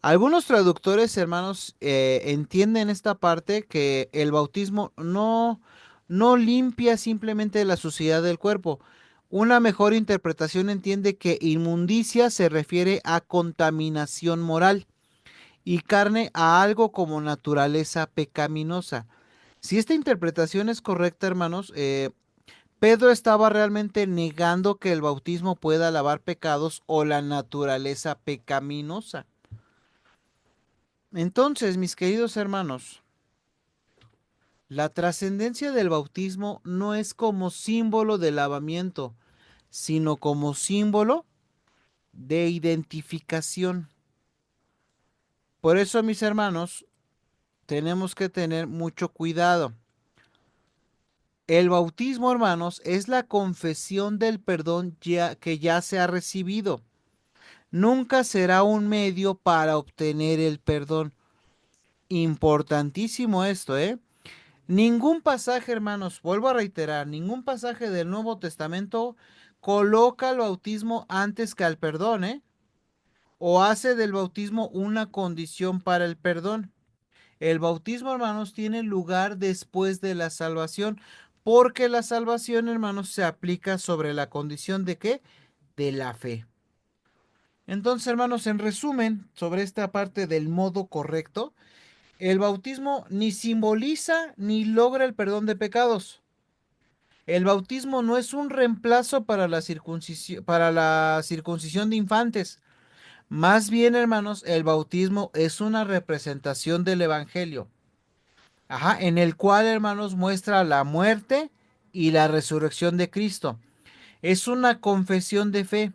Algunos traductores, hermanos, entienden esta parte que el bautismo no limpia simplemente la suciedad del cuerpo. Una mejor interpretación entiende que inmundicia se refiere a contaminación moral y carne a algo como naturaleza pecaminosa. Si esta interpretación es correcta, hermanos, Pedro estaba realmente negando que el bautismo pueda lavar pecados o la naturaleza pecaminosa. Entonces, mis queridos hermanos, la trascendencia del bautismo no es como símbolo de lavamiento, sino como símbolo de identificación. Por eso, mis hermanos, tenemos que tener mucho cuidado. El bautismo, hermanos, es la confesión del perdón que ya se ha recibido. Nunca será un medio para obtener el perdón. Importantísimo esto, ¿eh? Ningún pasaje, hermanos, vuelvo a reiterar, ningún pasaje del Nuevo Testamento coloca el bautismo antes que al perdón, ¿eh? O hace del bautismo una condición para el perdón. El bautismo, hermanos, tiene lugar después de la salvación, porque la salvación, hermanos, se aplica sobre la condición de ¿qué? De la fe. Entonces, hermanos, en resumen, sobre esta parte del modo correcto, el bautismo ni simboliza ni logra el perdón de pecados. El bautismo no es un reemplazo para la circuncisión de infantes. Más bien, hermanos, el bautismo es una representación del evangelio. Ajá, en el cual, hermanos, muestra la muerte y la resurrección de Cristo. Es una confesión de fe.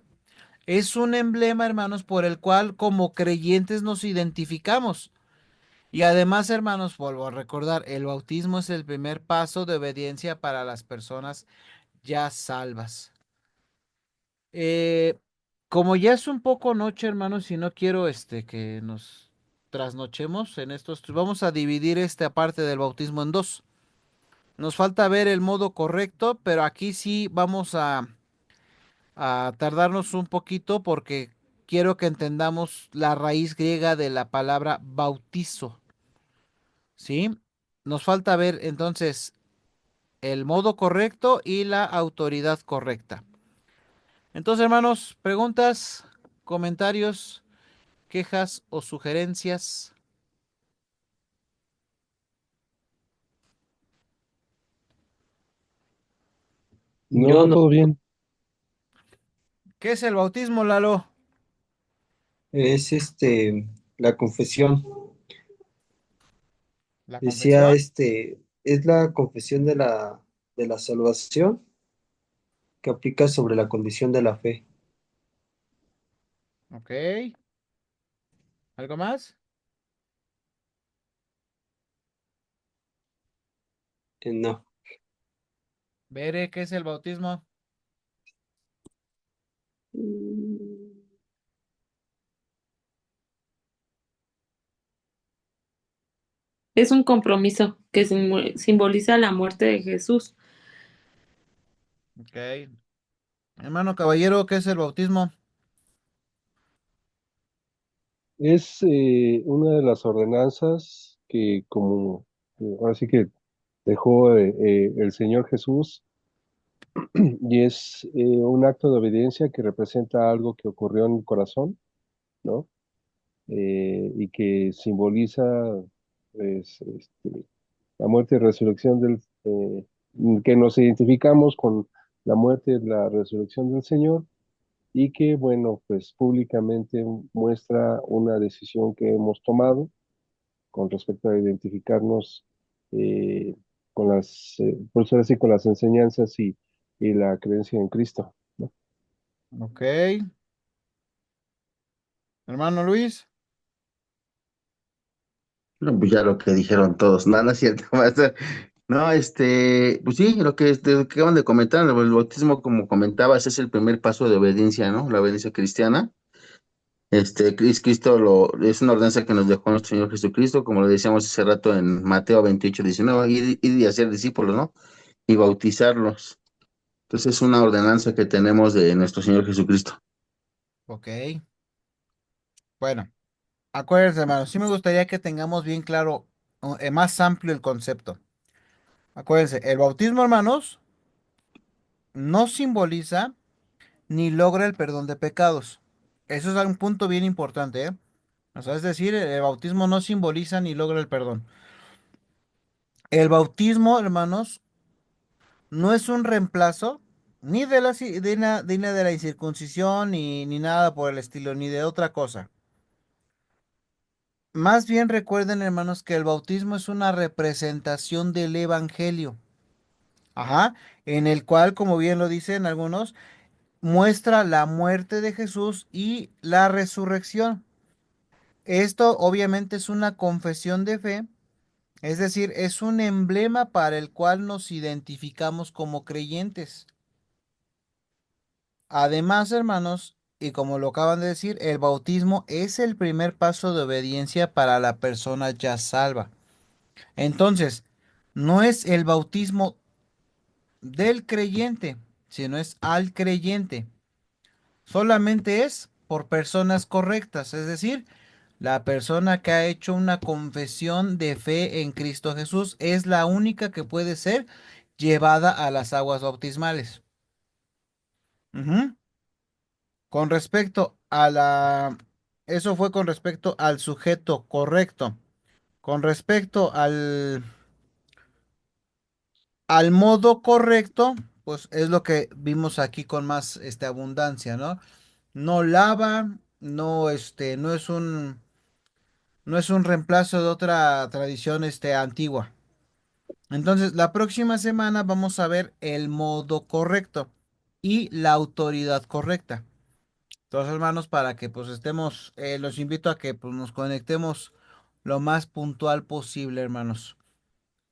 Es un emblema, hermanos, por el cual como creyentes nos identificamos. Y además, hermanos, vuelvo a recordar, el bautismo es el primer paso de obediencia para las personas ya salvas. Eh, Como ya es un poco noche, hermanos, y no quiero que nos trasnochemos en estos, vamos a dividir esta parte del bautismo en dos. Nos falta ver el modo correcto, pero aquí sí vamos a tardarnos un poquito porque quiero que entendamos la raíz griega de la palabra bautizo, ¿sí? Nos falta ver entonces el modo correcto y la autoridad correcta. Entonces, hermanos, preguntas, comentarios, quejas o sugerencias. Yo No, no, todo bien. ¿Qué es el bautismo, Lalo? es la confesión. La Decía confesión. es la confesión de la salvación que aplica sobre la condición de la fe. Ok. ¿Algo más? No. Veré qué es el bautismo. Es un compromiso que simboliza la muerte de Jesús. Ok. Hermano caballero, ¿qué es el bautismo? Es una de las ordenanzas que como ahora sí que dejó el Señor Jesús y es un acto de obediencia que representa algo que ocurrió en el corazón, ¿no? Y que simboliza pues, la muerte y resurrección que nos identificamos con la muerte y la resurrección del Señor y que, bueno, pues públicamente muestra una decisión que hemos tomado con respecto a identificarnos eh, con por eso así, con las enseñanzas y la creencia en Cristo, ¿no? Ok. Hermano Luis. No, pues ya lo que dijeron todos, no, no es cierto. No, pues sí, lo que acaban de comentar, el bautismo, como comentabas, es el primer paso de obediencia, ¿no? La obediencia cristiana. Es una ordenanza que nos dejó nuestro Señor Jesucristo, como lo decíamos hace rato en Mateo 28:19, y hacer discípulos, ¿no? Y bautizarlos. Entonces es una ordenanza que tenemos de nuestro Señor Jesucristo. Ok. Bueno, acuérdense, hermano, sí me gustaría que tengamos bien claro, más amplio el concepto. Acuérdense, el bautismo, hermanos, no simboliza ni logra el perdón de pecados. Eso es un punto bien importante, ¿eh? O sea, es decir, el bautismo no simboliza ni logra el perdón. El bautismo, hermanos, no es un reemplazo ni de la incircuncisión ni nada por el estilo, ni de otra cosa. Más bien recuerden, hermanos, que el bautismo es una representación del evangelio. Ajá, en el cual, como bien lo dicen algunos, muestra la muerte de Jesús y la resurrección. Esto obviamente es una confesión de fe, es decir, es un emblema para el cual nos identificamos como creyentes. Además, hermanos, y como lo acaban de decir, el bautismo es el primer paso de obediencia para la persona ya salva. Entonces, no es el bautismo del creyente, sino es al creyente. Solamente es por personas correctas, es decir, la persona que ha hecho una confesión de fe en Cristo Jesús es la única que puede ser llevada a las aguas bautismales. Ujú. Con respecto a Eso fue con respecto al sujeto correcto. Con respecto al modo correcto, pues es lo que vimos aquí con más abundancia, ¿no? No lava, no, no es un reemplazo de otra tradición antigua. Entonces, la próxima semana vamos a ver el modo correcto y la autoridad correcta. Entonces, hermanos, para que pues los invito a que pues, nos conectemos lo más puntual posible, hermanos.